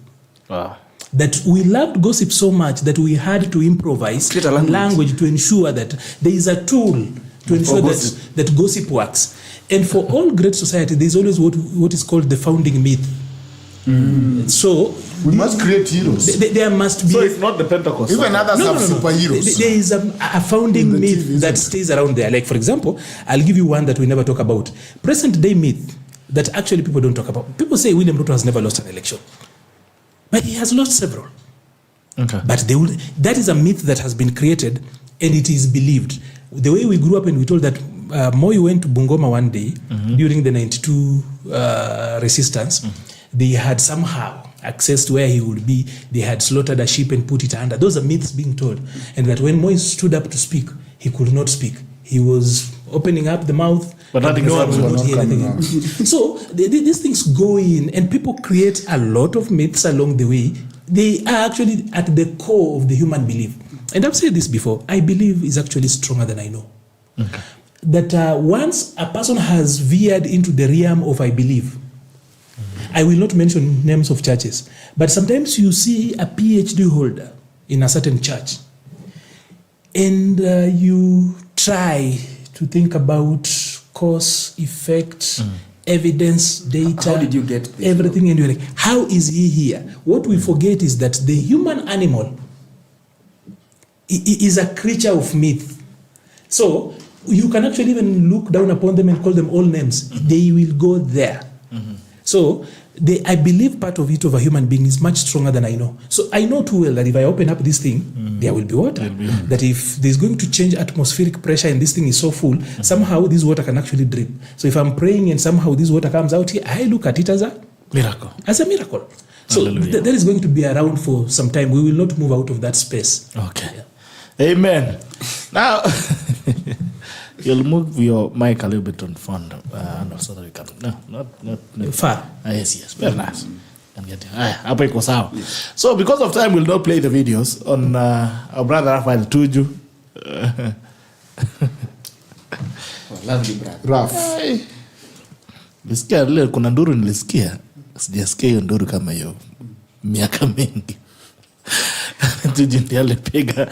Wow. That we loved gossip so much that we had to improvise language to ensure that there is a tool to ensure that gossip works. And for all great society, there is always what is called the founding myth. So we must create heroes. There must be. So it's not the Pentecost. Even others have superheroes. There is a founding myth that stays around there. Like, for example, I'll give you one that we never talk about. Present day myth that actually people don't talk about. People say William Ruto has never lost an election, but he has lost several. Okay. But that is a myth that has been created, and it is believed. The way we grew up and we told that Moi went to Bungoma one day during the 92 resistance. They had somehow accessed where he would be. They had slaughtered a sheep and put it under. Those are myths being told. And that when Moi stood up to speak, he could not speak. He was opening up the mouth, but no one would not hear anything. So these things go in, and people create a lot of myths along the way. They are actually at the core of the human belief. And I've said this before, I believe is actually stronger than I know. Okay. That once a person has veered into the realm of I believe, I will not mention names of churches, but sometimes you see a PhD holder in a certain church, and you try to think about cause, effect, evidence, data. How did you get this? Everything, and you're like, how is he here? What we forget is that the human animal is a creature of myth. So you can actually even look down upon them and call them all names. They will go there. So I believe part of it of a human being is much stronger than I know. So I know too well that if I open up this thing, there will be water. That if there's going to change atmospheric pressure and this thing is so full, somehow this water can actually drip. So if I'm praying and somehow this water comes out here, I look at it as a miracle. So that is going to be around for some time. We will not move out of that space. Okay. Yeah. Amen. Now, you'll move your mic a little bit on front, Arnold, so that we can. No. Far. Yes. Very nice. So, because of time, we'll not play the videos on our brother Rafael Tuju. Lovely brother. Rough. Nilisikia leo kuna nduru nilisikia. Sijasikia hiyo nduru kama hiyo miaka mingi. Tuju ndiye alipiga.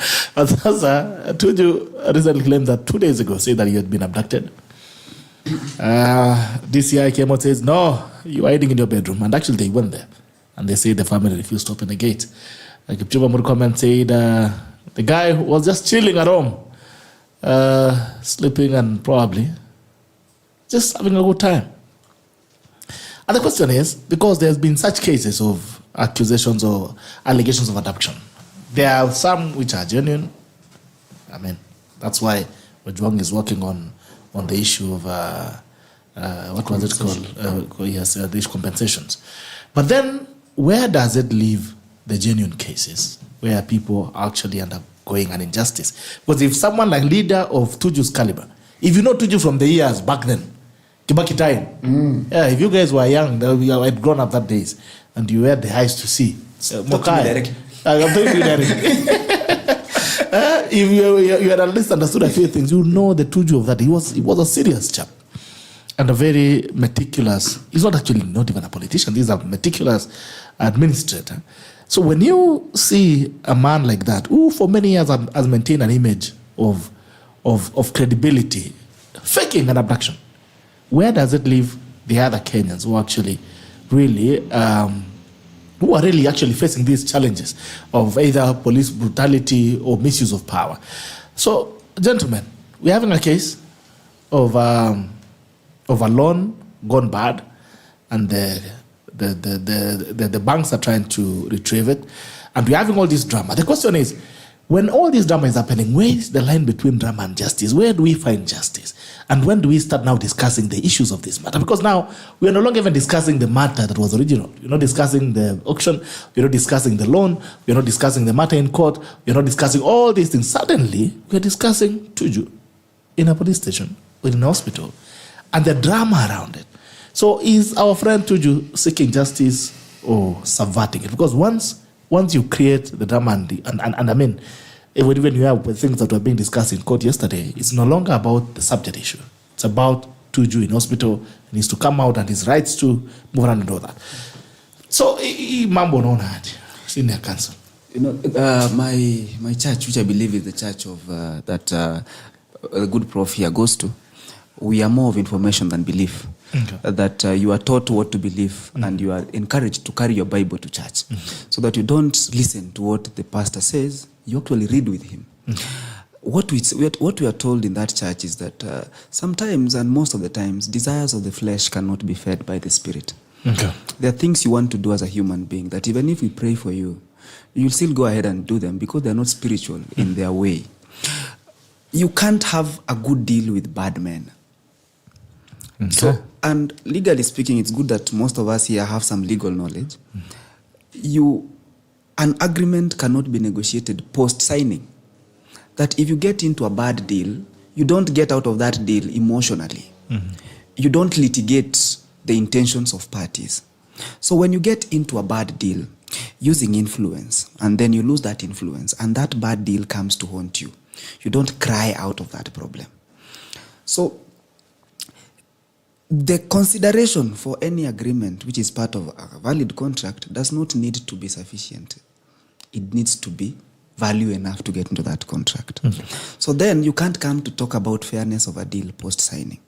Sasa Tuju recently claimed that 2 days ago said that he had been abducted. DCI came out and says, no, you are hiding in your bedroom. And actually they went there. And they say the family refused to open the gate. Like Kipchumba Murkomen said, the guy was just chilling at home. Sleeping and probably just having a good time. And the question is, because there's been such cases of accusations or allegations of abduction, there are some which are genuine. I mean, that's why Ojwang is working on the issue of, what was it called? The issue compensations. But then, where does it leave the genuine cases where people actually end up going an injustice? Because if someone like leader of Tuju's caliber, if you know Tuju from the years back then, Kibaki time, yeah, if you guys were young, you had grown up that days, and you had the eyes to see. Mokaya. I'm talking to you directly. If you had at least understood a few things, you know the Tuju of that. He was a serious chap. And a very meticulous, he's not even a politician, he's a meticulous administrator. So when you see a man like that, who for many years has maintained an image of credibility, faking an abduction, where does it leave the other Kenyans who actually really, who are really actually facing these challenges of either police brutality or misuse of power? So, gentlemen, we're having a case of a loan gone bad, and the banks are trying to retrieve it, and we're having all this drama. The question is, when all this drama is happening, where is the line between drama and justice? Where do we find justice? And when do we start now discussing the issues of this matter? Because now we are no longer even discussing the matter that was original. We're not discussing the auction. We're not discussing the loan. We're not discussing the matter in court. We're not discussing all these things. Suddenly, we're discussing Tuju in a police station or in a hospital and the drama around it. So is our friend Tuju seeking justice or subverting it? Because once you create the drama and I mean, even you have things that were being discussed in court yesterday, it's no longer about the subject issue. It's about Tuju in hospital. He needs to come out and his rights to move around and all that. So, mambo naona senior council. You know, my church, which I believe is the church of that a good prof here goes to, we are more of information than belief. that you are taught what to believe and you are encouraged to carry your Bible to church so that you don't listen to what the pastor says, you actually read with him. What we are told in that church is that sometimes and most of the times, desires of the flesh cannot be fed by the Spirit. There are things you want to do as a human being that even if we pray for you, you'll still go ahead and do them because they're not spiritual in their way. You can't have a good deal with bad men. So, and legally speaking, it's good that most of us here have some legal knowledge. An agreement cannot be negotiated post-signing. That if you get into a bad deal, you don't get out of that deal emotionally. You don't litigate the intentions of parties. So when you get into a bad deal using influence, and then you lose that influence, and that bad deal comes to haunt you, you don't cry out of that problem. So the consideration for any agreement which is part of a valid contract does not need to be sufficient. It needs to be value enough to get into that contract. So then you can't come to talk about fairness of a deal post-signing.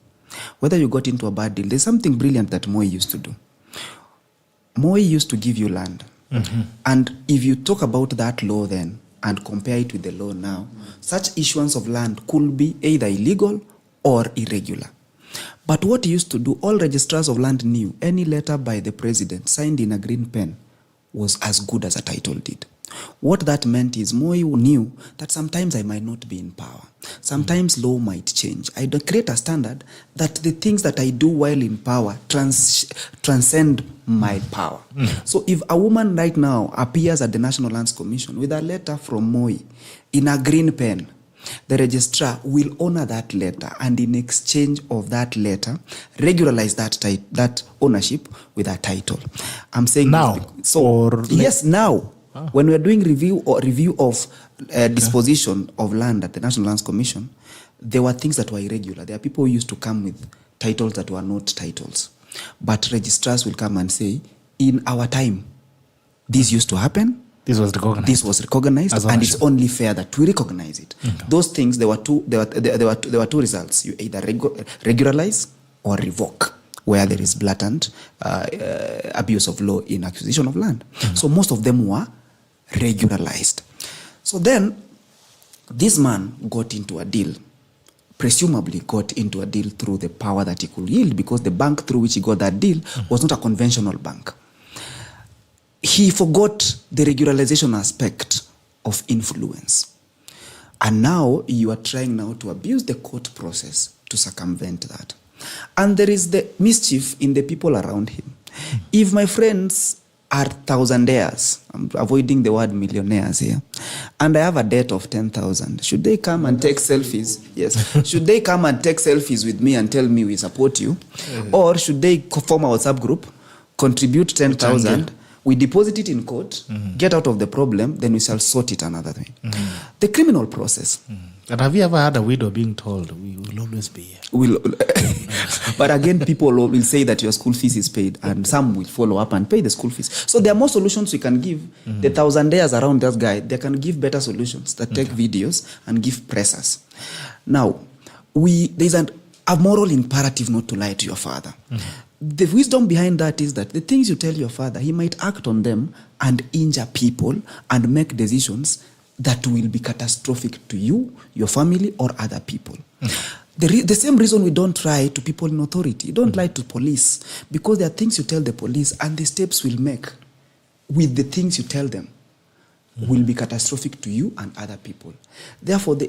Whether you got into a bad deal, there's something brilliant that Moi used to do. Moi used to give you land. And if you talk about that law then and compare it with the law now, such issuance of land could be either illegal or irregular. But what he used to do, all registrars of land knew any letter by the president signed in a green pen was as good as a title deed. What that meant is Moi knew that sometimes I might not be in power. Sometimes law might change. I don't create a standard that the things that I do while in power transcend my power. So if a woman right now appears at the National Lands Commission with a letter from Moi in a green pen, the registrar will honor that letter and in exchange of that letter, regularize that ownership with a title. I'm saying now. Yes, now. When we are doing review of disposition of land at the National Lands Commission, there were things that were irregular. There are people who used to come with titles that were not titles. But registrars will come and say, in our time, this used to happen. This was recognized. And it's only fair that we recognize it. Those things, there were two results. You either regularize or revoke, where there is blatant abuse of law in acquisition of land. So most of them were regularized. So then, this man got into a deal, presumably got into a deal through the power that he could yield, because the bank through which he got that deal was not a conventional bank. He forgot the regularization aspect of influence. And now you are trying now to abuse the court process to circumvent that. And there is the mischief in the people around him. If my friends are thousandaires, I'm avoiding the word millionaires here, and I have a debt of 10,000, should they come and take selfies? Yes. Should they come and take selfies with me and tell me we support you? Or should they form a WhatsApp group, contribute 10,000, we deposit it in court, get out of the problem, then we shall sort it another way. The criminal process. And have you ever had a widow being told, we will always be here? But again, people will say that your school fees is paid, and some will follow up and pay the school fees. So there are more solutions we can give. The thousandaires around that guy, they can give better solutions that take videos and give pressers. Now, there's a moral imperative not to lie to your father. The wisdom behind that is that the things you tell your father, he might act on them and injure people and make decisions that will be catastrophic to you, your family, or other people. The same reason we don't lie to people in authority. Don't lie to police, because there are things you tell the police and the steps will make with the things you tell them will be catastrophic to you and other people. Therefore, the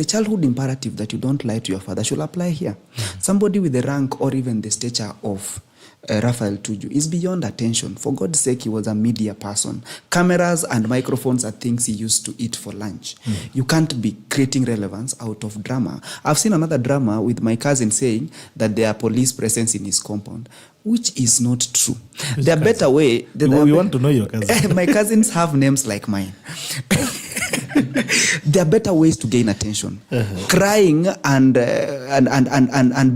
childhood imperative that you don't lie to your father should apply here. Somebody with the rank or even the stature of Raphael Tuju is beyond attention. For God's sake, he was a media person. Cameras and microphones are things he used to eat for lunch. You can't be creating relevance out of drama. I've seen another drama with my cousin saying that there are police presence in his compound, which is not true. There are better ways. We want to know your cousin. My cousins have names like mine. There are better ways to gain attention. Crying and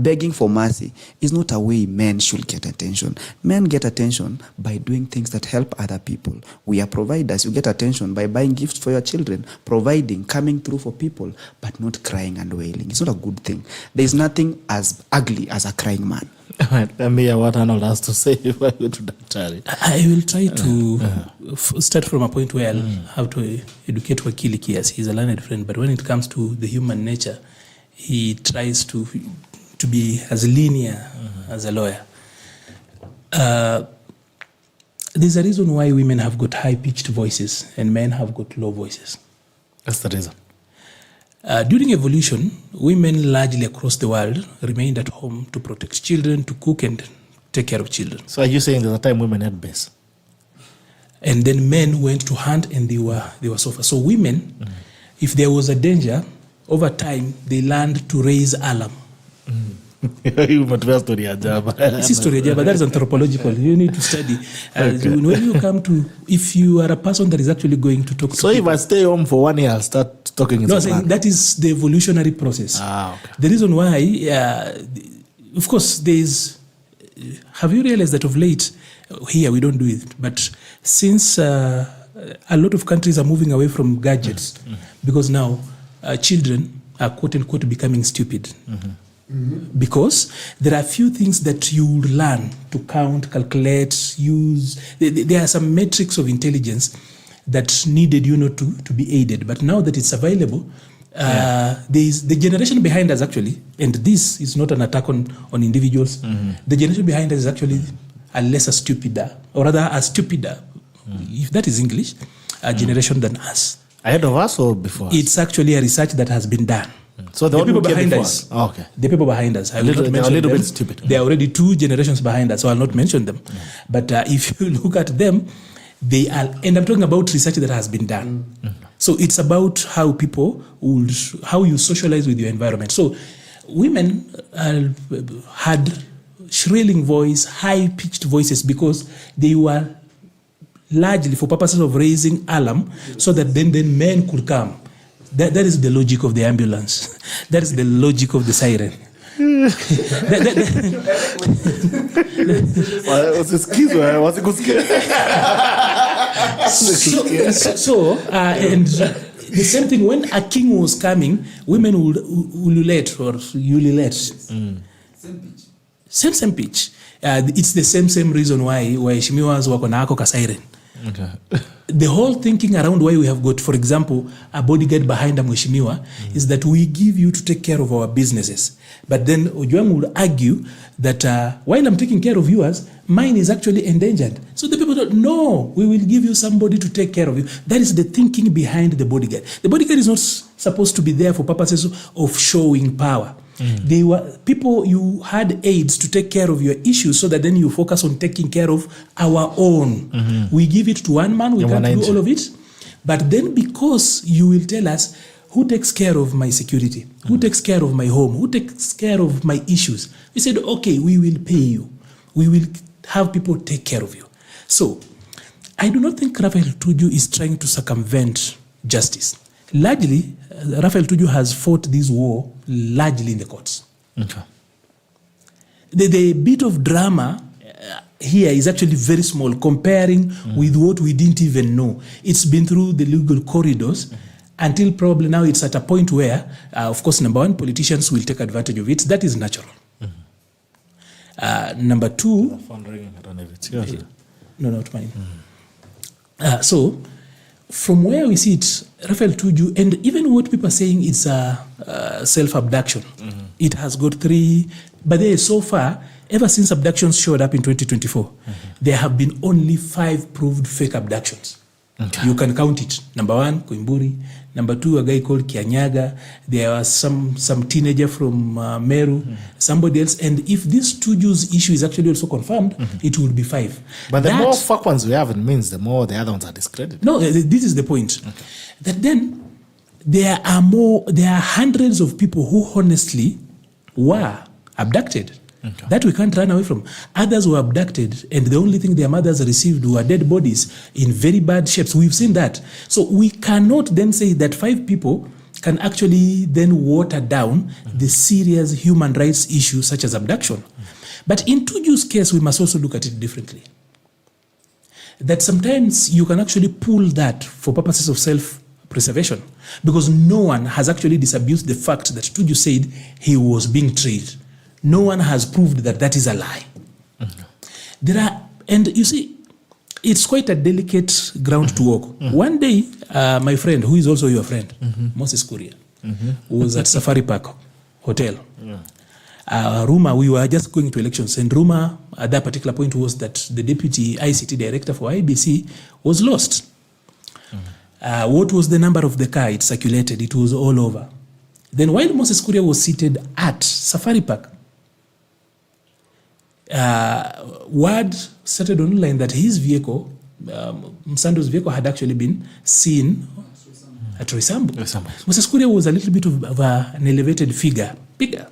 begging for mercy is not a way men should get attention. Men get attention by doing things that help other people. We are providers. You get attention by buying gifts for your children, providing, coming through for people, but not crying and wailing. It's not a good thing. There is nothing as ugly as a crying man. Let me hear what Arnold has to say before I go to Daktari. I will try to start from a point where I'll have to educate Wakili Kias. He's a learned friend, but when it comes to the human nature, he tries to be as linear as a lawyer. There's a reason why women have got high-pitched voices and men have got low voices. That's the reason. During evolution, women largely across the world remained at home to protect children, to cook and take care of children. So are you saying there's a time women had base? And then men went to hunt and they were so far. So women, if there was a danger, over time they learned to raise alarm. This is story, but that is anthropological. You need to study. When you come to, if you are a person that is actually going to talk to people. So if I stay home for 1 year, I'll start talking. No, saying that is the evolutionary process. Okay. The reason why, of course, there is. Have you realized that of late, here we don't do it, but since a lot of countries are moving away from gadgets, because now children are quote unquote becoming stupid. Because there are a few things that you learn to count, calculate, use. There are some metrics of intelligence that needed to be aided. But now that it's available, there is the generation behind us actually, and this is not an attack on individuals. The generation behind us is actually a lesser stupider, or rather a stupider, if that is English, generation than us. Ahead of us or before us? It's actually a research that has been done. So the people behind us. Oh, okay. The people behind us. I will not mention them. Bit stupid. There are already 2 generations behind us, so I'll not mention them. But if you look at them, they are, and I'm talking about research that has been done. So it's about how how you socialize with your environment. So women had shrilling voice, high-pitched voices because they were largely for purposes of raising alarm, so that then men could come. That is the logic of the ambulance. That is the logic of the siren. And the same thing, when a king was coming, women would ululate or ululate. Same pitch. It's the same reason why Shimiwas wako na ako ka siren. Okay. The whole thinking around why we have got, for example, a bodyguard behind a mheshimiwa is that we give you to take care of our businesses. But then Ojwang would argue that while I'm taking care of yours, mine is actually endangered. So the people don't know, we will give you somebody to take care of you. That is the thinking behind the bodyguard. The bodyguard is not supposed to be there for purposes of showing power. They were people, you had aides to take care of your issues so that then you focus on taking care of our own. We give it to one man, we can't do all of it. But then because you will tell us who takes care of my security, who takes care of my home, who takes care of my issues, we said, okay, we will pay you. We will have people take care of you. So I do not think Raphael Tuju is trying to circumvent justice. Largely, Raphael Tuju has fought this war largely in the courts. Okay. The bit of drama here is actually very small comparing with what we didn't even know. It's been through the legal corridors until probably now it's at a point where, of course, number one, politicians will take advantage of it. That is natural. Number two... I don't know if it's yours. No, not mine. So, from where we see it, Raphael Tuju, and even what people are saying it's a self-abduction. It has got 3, but there so far, ever since abductions showed up in 2024, there have been only 5 proved fake abductions. Okay. You can count it. Number 1, Koimburi. Number 2, a guy called Kianyaga. There was some teenager from Meru, somebody else. And if this Tuju's issue is actually also confirmed, it will be 5. But the more fuck ones we have, it means the more the other ones are discredited. No, this is the point. Okay. That then there are hundreds of people who honestly were abducted. Okay. That we can't run away from. Others were abducted, and the only thing their mothers received were dead bodies in very bad shapes. We've seen that. So we cannot then say that 5 people can actually then water down the serious human rights issues such as abduction. But in Tuju's case, we must also look at it differently. That sometimes you can actually pull that for purposes of self-preservation, because no one has actually disabused the fact that Tuju said he was being trained. no one has proved that that is a lie. And you see, it's quite a delicate ground to walk. One day, my friend, who is also your friend, Moses Kuria, was at Safari Park Hotel. Rumor, we were just going to elections, and rumor at that particular point was that the deputy ICT director for IBC was lost. What was the number of the car? It circulated. It was all over. Then while Moses Kuria was seated at Safari Park, word started online that his vehicle, Msando's vehicle, had actually been seen at Roysambu. Moses Kuria was a little bit of an elevated figure, bigger.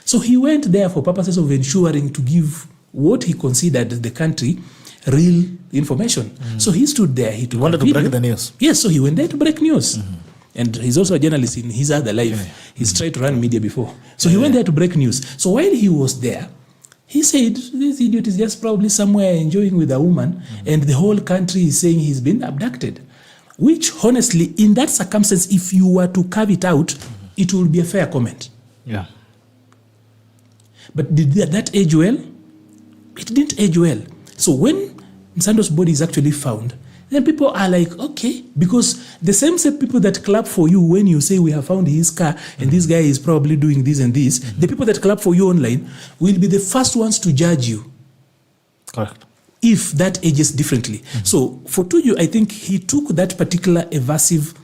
So he went there for purposes of ensuring to give what he considered the country real information. So he stood there. He wanted to break the news. Yes, so he went there to break news. And he's also a journalist in his other life. He's tried to run media before. So he went there to break news. So while he was there, he said, this idiot is just probably somewhere enjoying with a woman, and the whole country is saying he's been abducted. Which, honestly, in that circumstance, if you were to carve it out, it would be a fair comment. Yeah. But did that age well? It didn't age well. So when Msando's body is actually found, then people are like, okay, because the same people that clap for you when you say we have found his car and this guy is probably doing this and this, the people that clap for you online will be the first ones to judge you. Correct. If that ages differently. So for Tuju, I think he took that particular evasive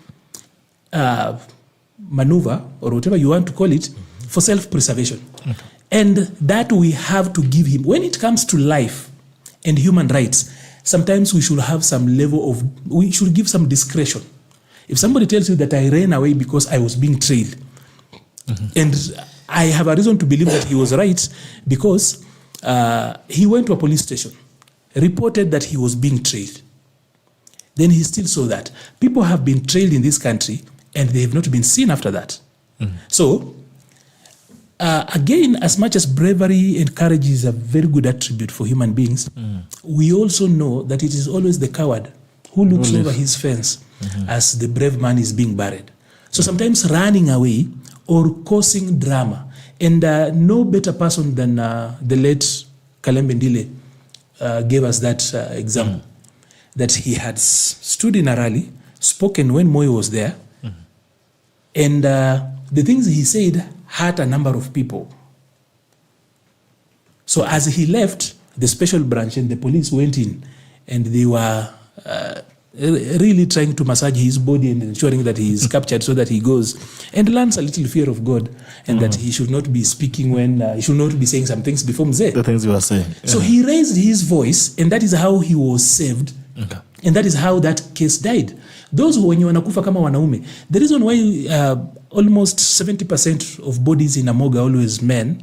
maneuver, or whatever you want to call it, for self-preservation. And that we have to give him. When it comes to life and human rights, sometimes we should have some level of, we should give some discretion. If somebody tells you that I ran away because I was being trailed, and I have a reason to believe that he was right, because he went to a police station, reported that he was being trailed. Then he still saw that. People have been trailed in this country and they have not been seen after that. So, again, as much as bravery and courage is a very good attribute for human beings, we also know that it is always the coward who looks over his fence as the brave man is being buried. So sometimes running away or causing drama, and no better person than the late Kalembe Ndile gave us that example, that he had stood in a rally, spoken when Moi was there, and the things he said hurt a number of people. So as he left, the special branch and the police went in, and they were really trying to massage his body and ensuring that he is captured so that he goes and learns a little fear of God, and that he should not be speaking when, he should not be saying some things before Mzee. The things you were saying. Yeah. So he raised his voice, and that is how he was saved. Okay. And that is how that case died. Those who wenye wanakufa kama wanaume, the reason why almost 70% of bodies in a morgue are always men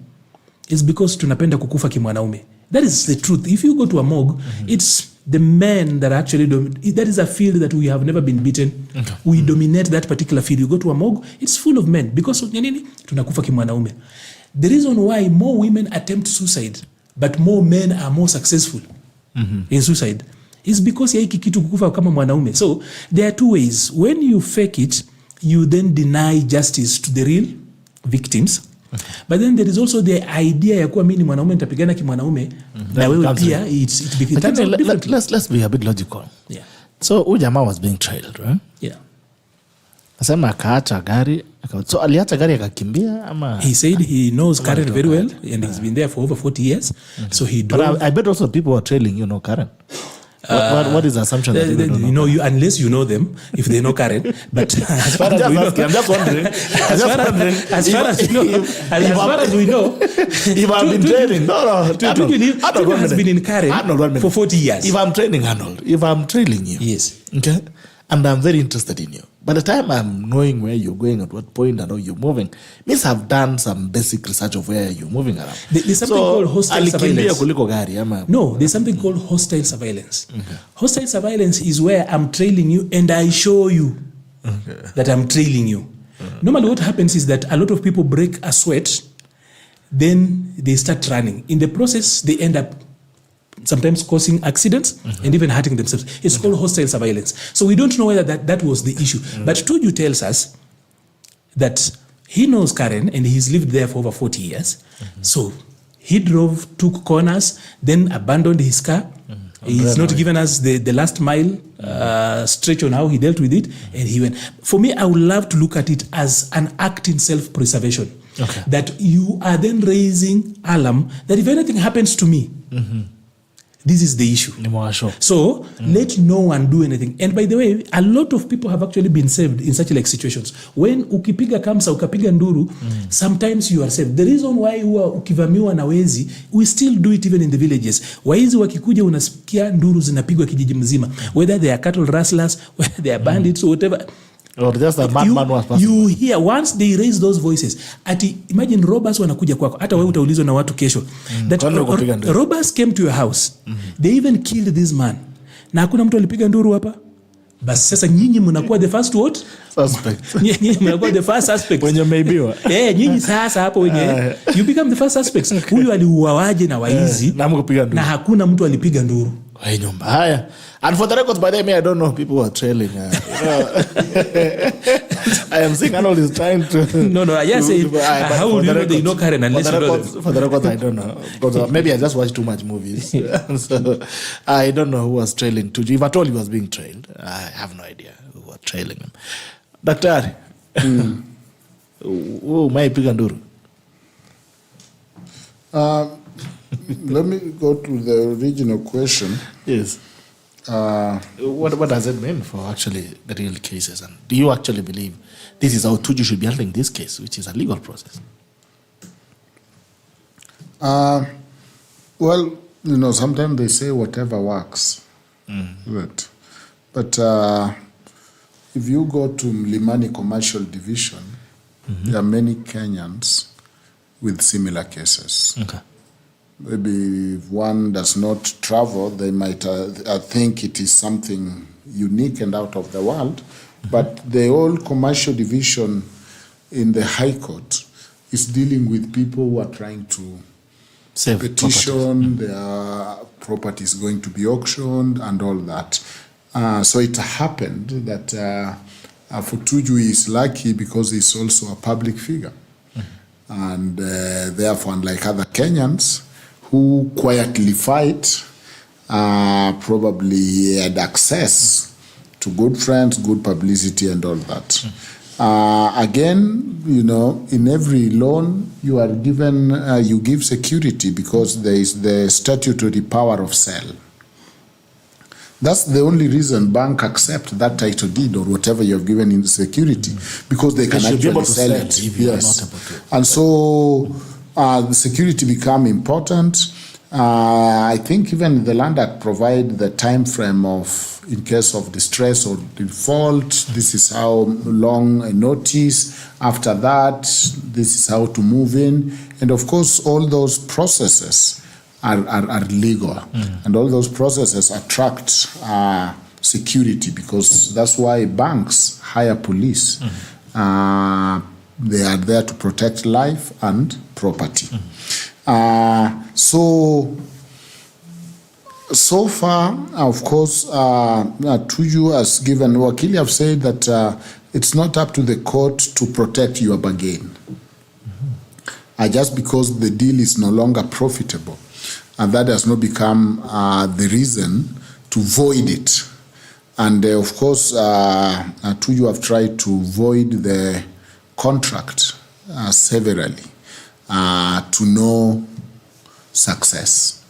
is because tunapenda kukufa kimwanaume. That is the truth. If you go to a morgue, it's the men that actually that is a field that we have never been beaten. Okay. We dominate that particular field. You go to a morgue, it's full of men because nini tunakufa kimwanaume. The reason why more women attempt suicide but more men are more successful in suicide is because ya hiki kitu kukufa kama mwanaume. So there are two ways. When you fake it, you then deny justice to the real victims. But then there is also the idea ya kuwa mimi ni mwanaume nitapigana kimwanaume na wewe pia it becomes different. Let's be a bit logical. Yeah. So huyu jamaa was being trailed, right? Yeah. Nasema akaacha gari, so aliacha gari akakimbia ama? He said he knows Karen very well and he's been there for over 40 years. So he drove. But I bet also people are trailing, you know, Karen. What is the assumption that you don't know? You know, unless you know them, if they know Karen. But as far as we know, I'm just wondering. As far as we know, if I've been training, Tuju has been in Karen for 40 years. If I'm training Arnold, if I'm trailing you, yes, okay, and I'm very interested in you, by the time I'm knowing where you're going, at what point and how you're moving, means I've done some basic research of where you're moving around. There's something called hostile surveillance. Kuliko gari, ama? No, there's something called hostile surveillance. Okay. Hostile surveillance is where I'm trailing you and I show you that I'm trailing you. Normally what happens is that a lot of people break a sweat, then they start running. In the process, they end up sometimes causing accidents and even hurting themselves. It's called hostile surveillance. So we don't know whether that was the issue. But Tuju tells us that He knows Karen, and he's lived there for over 40 years. So he drove, took corners, then abandoned his car. He's not given us the last mile stretch on how he dealt with it, and he went. For me, I would love to look at it as an act in self-preservation. Okay. That you are then raising alarm that if anything happens to me, this is the issue. So let no one do anything. And by the way, a lot of people have actually been saved in such like situations. When ukipiga kamsa, ukapiga nduru, sometimes you are saved. The reason why ukivamiwa na wezi, we still do it even in the villages. Waizi wakikuja unasikia nduru zinapigwa kijiji mzima. Whether they are cattle rustlers, whether they are bandits or whatever. Or just a madman was passing. You hear, once they raise those voices, imagine robbers wanakuja kwako, hata wewe utaulizwa na watu kesho. That robbers came to your house. They even killed this man. Na hakuna mtu alipiga nduru hapa. Basi sasa nyinyi mnakuwa the first what? Suspect. Nyinyi mnakuwa the first suspect. Wenye umeibiwa. Nyinyi sasa hapo wenye you become the first suspects. Huyu aliuawaje na waizi? Na hakuna mtu alipiga nduru. Kwa nyumba. Haya. And for the records, by the way, I don't know people who are trailing. I am saying Arnold is trying to... No, I just say, how would you know they know Karen unless you know them? For the records, I don't know. Because maybe I just watched too much movies. So I don't know who was trailing Tuju. If at all he was being trailed, I have no idea who was trailing him. Daktari, who might pick Nduru? Let me go to the original question. Yes. What does it mean for actually the real cases? And do you actually believe this is how Tuju should be handling this case, which is a legal process? Well, sometimes they say whatever works. Right. But if you go to Mlimani Commercial Division, there are many Kenyans with similar cases. Okay. Maybe if one does not travel, they might think it is something unique and out of the world. But the whole commercial division in the High Court is dealing with people who are trying to save petition, their property is going to be auctioned and all that. So it happened that for Tuju he is lucky because he's also a public figure. And therefore, unlike other Kenyans, who quietly fight, probably had access to good friends, good publicity, and all that. Again, in every loan you are given, you give security because there is the statutory power of sale. That's the only reason bank accept that title deed or whatever you have given in security, because they can actually sell it. Yes. And so the security become important. I think even the Land Act provide the time frame of, in case of distress or default, this is how long a notice. After that, this is how to move in. And of course, all those processes are legal. And all those processes attract security, because that's why banks hire police. They are there to protect life and property. So far, of course, Tuju has given, Wakili have said that it's not up to the court to protect your bargain. Just because the deal is no longer profitable. And that does not become the reason to void it. And of course, Tuju have tried to void the contract severally to no success.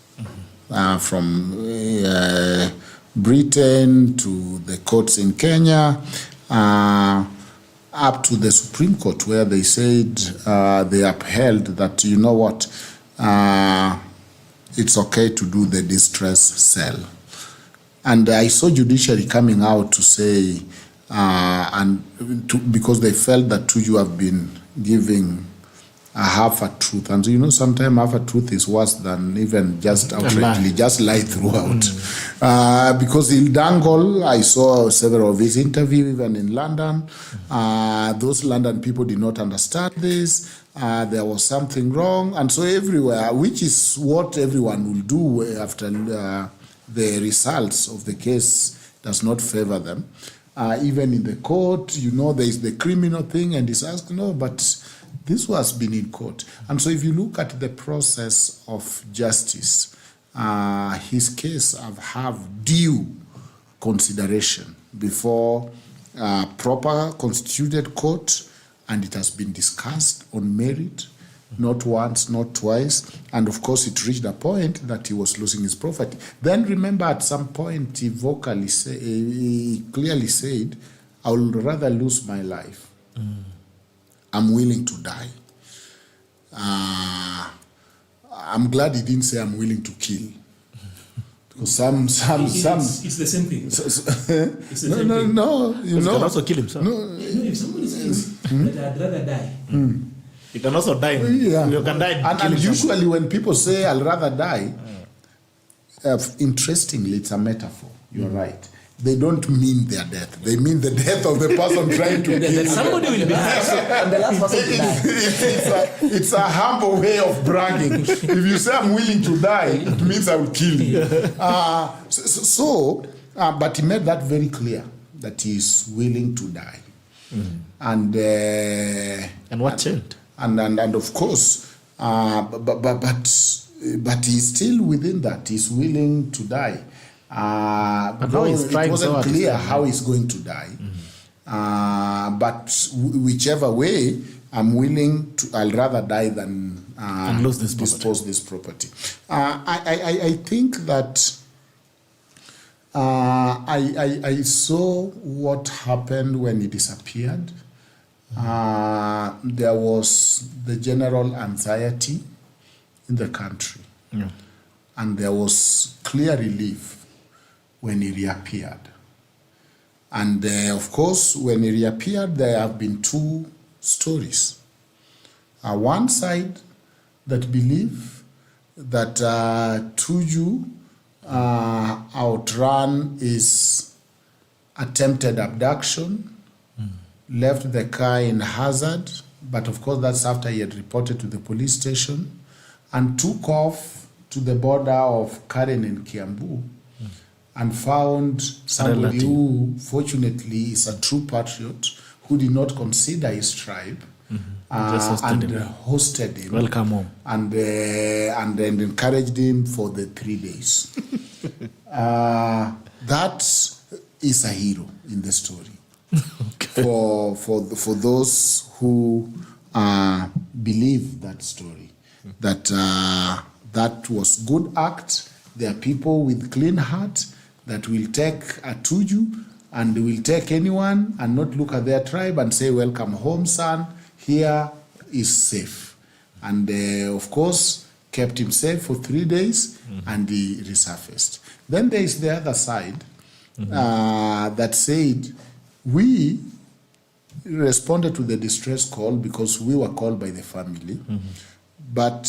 From Britain to the courts in Kenya, up to the Supreme Court, where they said they upheld that, you know what, it's okay to do the distress sale. And I saw judiciary coming out to say, because they felt that Tuju have been giving a half a truth. And sometimes half a truth is worse than even just outrightly, just lie throughout. Because in Dangle, I saw several of his interviews, even in London. Those London people did not understand this. There was something wrong. And so everywhere, which is what everyone will do after the results of the case does not favor them. even in the court, there is the criminal thing, and he's asked, no, but this was been in court. And so if you look at the process of justice, his case have due consideration before proper constituted court, and it has been discussed on merit, not once, not twice, and of course it reached a point that he was losing his property. Then remember, at some point he clearly said, I would rather lose my life. I'm willing to die. I'm glad he didn't say I'm willing to kill. Because it's the same thing. No. He can also kill himself. If somebody says that I'd rather die, you can also die. Yeah. You can die. And usually when people say I'll rather die, interestingly, it's a metaphor. You're right. They don't mean their death. They mean the death of the person trying to kill them. Somebody will be And the last person to die. It's a humble way of bragging. If you say I'm willing to die, it means I will kill you. But he made that very clear, that he is willing to die. And what changed? And of course, but he's still within that. He's willing to die. But now he's it wasn't clear how he's going to die. But whichever way, I'm willing to. I'll rather die than and lose this dispose this property. I think that I saw what happened when he disappeared. There was the general anxiety in the country, and there was clear relief when he reappeared. And of course, when he reappeared, there have been two stories. One side that believe that Tuju outran his attempted abduction, left the car in hazard, but of course that's after he had reported to the police station, and took off to the border of Karen and Kiambu, and found somebody who, fortunately, is a true patriot, who did not consider his tribe, hosted him. Welcome home. And then encouraged him for the 3 days. That is a hero in the story. For those who believe that story, that was good act. There are people with clean heart that will take a Tuju and will take anyone and not look at their tribe and say, welcome home, son, here is safe. And of course, kept him safe for 3 days, and he resurfaced. Then there is the other side that said, we responded to the distress call because we were called by the family, but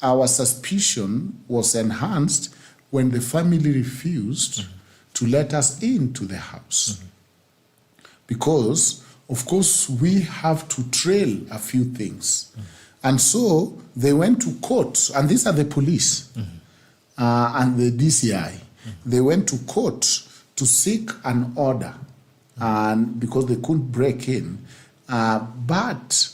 our suspicion was enhanced when the family refused to let us into the house. Because, of course, we have to trail a few things. And so they went to court, and these are the police and the DCI. They went to court to seek an order, and because they couldn't break in. But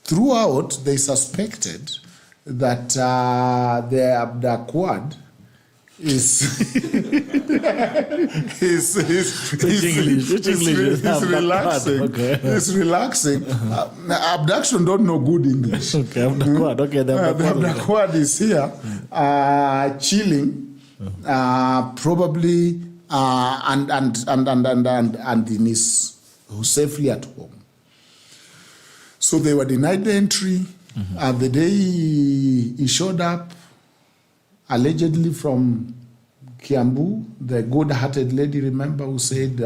throughout, they suspected that the abducted is relaxing. Okay. Is relaxing. Abduction don't know good English. Okay, abducted. Okay, the abducted is here, chilling, probably, and in his safely at home. So they were denied the entry. The day he showed up, allegedly from Kiambu, the good-hearted lady, remember, who said,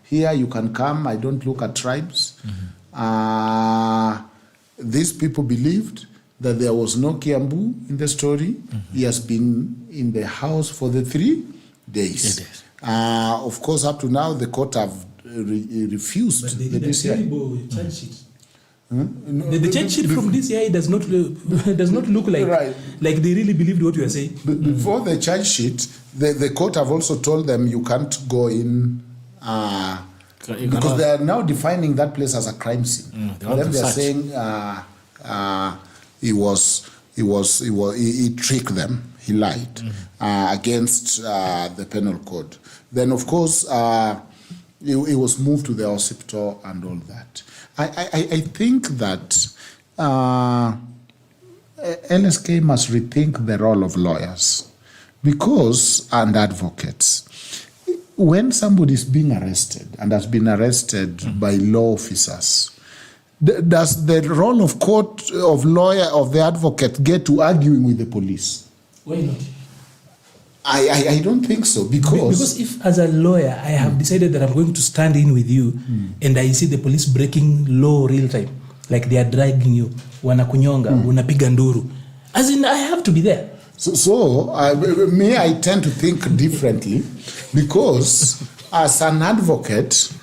here you can come, I don't look at tribes. These people believed that there was no Kiambu in the story. He has been in the house for the 3 days. Of course, up to now, the court have refused. But they did a terrible charge sheet. The charge sheet from DCI does not look like like they really believed what you are saying. Before the charge sheet, the court have also told them you can't go in because they are now defining that place as a crime scene. For them, they are saying he tricked them, he lied against the penal code. Then, of course, he was moved to the hospital and all that. I think that NSK must rethink the role of lawyers and advocates. When somebody is being arrested and has been arrested by law officers, does the role of the advocate get to arguing with the police? Why not? I don't think so, because if as a lawyer I have decided that I'm going to stand in with you and I see the police breaking law real time, like they are dragging you, wanakunyonga, unapiga nduru, as in I have to be there. So I tend to think differently, because as an advocate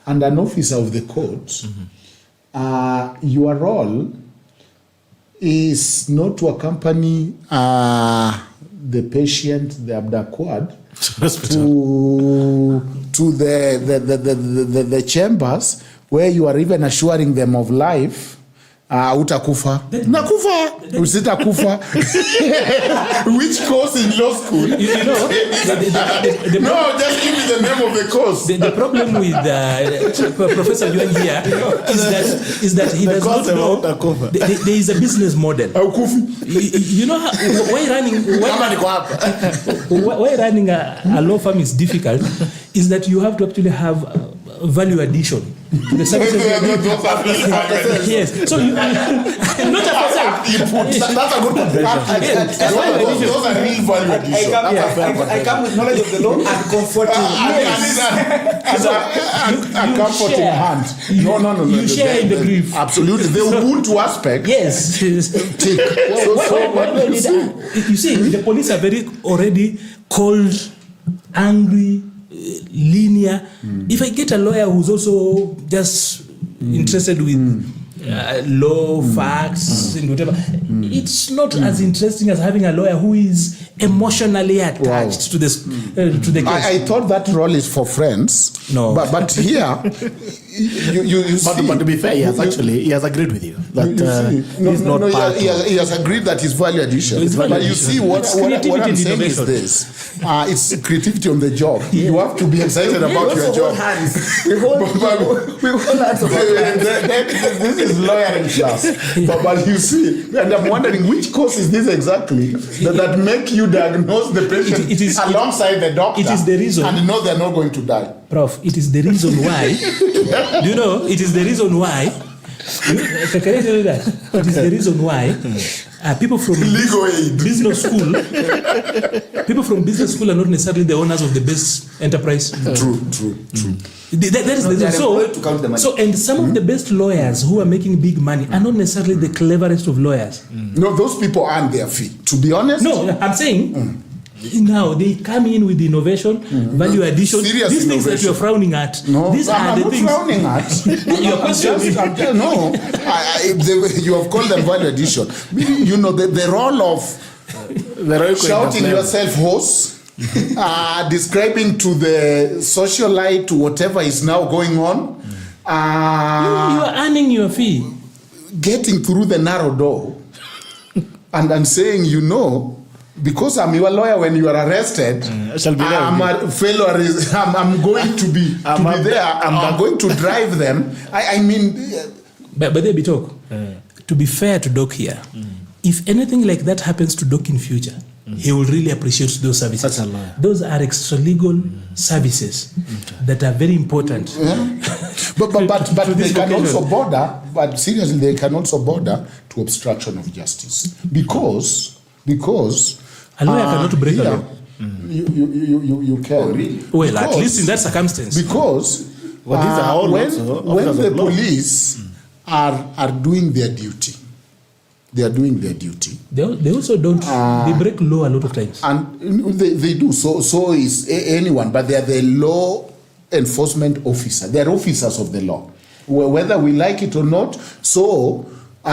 and an officer of the court, your role is not to accompany the patient, the abducted, to the chambers where you are even assuring them of life. Utakufa. Nakufa. Usitakufa. Which course in law school? You know, no, just give me the name of the course. The problem with Professor Ojwang here is that he does not know. There is a business model. You know why running a law firm is difficult is that you have to actually have value addition to the services. Yes. So you not just that's a good point. Those are real value addition. I come with knowledge of the law and comforting. A comforting hand. No. You share in the grief. Absolutely. The Ubuntu aspect. Yes. You see, the police are very already cold, angry, linear. If I get a lawyer who's also just interested with law, facts, and whatever, it's not as interesting as having a lawyer who is emotionally attached to this to the case. I thought that role is for friends. No, but here you see, but to be fair, he has agreed with you that he's not part. He has agreed that his value addition. But you see what I'm saying is this: it's creativity on the job. You have to be excited about your job. We hold hands. This is lawyering class. But you see, and I'm wondering which course is this exactly that make you diagnose the patient alongside the doctor. It is the reason, and know they're not going to die. Prof, it is the reason why. Do you know? It is the reason why. Can I tell you that? It is the reason why people from business school are not necessarily the owners of the best enterprise. True. That is the reason. So, and some of the best lawyers who are making big money are not necessarily the cleverest of lawyers. No, those people earn their fee. To be honest. No, I'm saying. Now they come in with innovation, value addition. Serious these innovation. things that you're frowning at. No, these are the things. I'm not frowning at. Your question. You have called them value addition. You know the role of shouting yourself hoarse, describing to the socialite whatever is now going on. You are earning your fee. Getting through the narrow door, and saying, because I'm your lawyer when you are arrested, I'm a fellow. I'm going to be there. I'm going to drive them. I mean, but they Bitok. To be fair to Doc here, if anything like that happens to Doc in future, he will really appreciate those services. Those are extra-legal services that are very important. But they can also border. But seriously, they can also border to obstruction of justice because. A lawyer cannot break a law. You can. Oh, really? Well, because, at least in that circumstance. Because when the police are doing their duty, they are doing their duty. They also don't. They break law a lot of times. And they do. So is anyone, but they are the law enforcement officer. They are officers of the law, whether we like it or not. So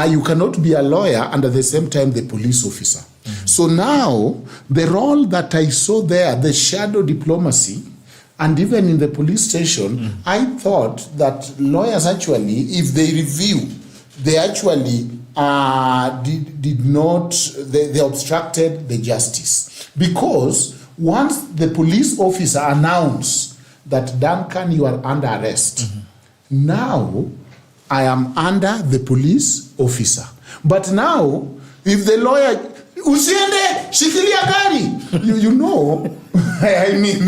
you cannot be a lawyer and at the same time the police officer. So now, the role that I saw there, the shadow diplomacy, and even in the police station, I thought that lawyers actually, if they review, they actually did not, they obstructed the justice. Because once the police officer announced that, Duncan, you are under arrest, now I am under the police officer. But now, if the lawyer, usiende, shikilia gari, you know, I mean,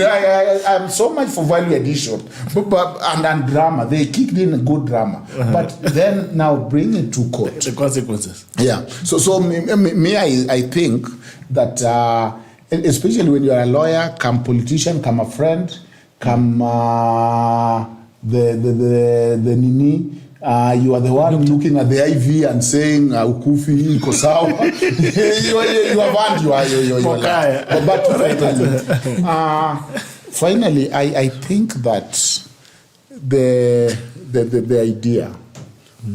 I'm so much for value addition and drama. They kicked in a good drama. But then now bring it to court. The consequences. Yeah. So me, I think that, especially when you are a lawyer, come politician, come a friend, come the Nini, you are the one looking at the IV and saying, Ukufi, Kosawa. You have earned your Mokaya. But finally, I think that the idea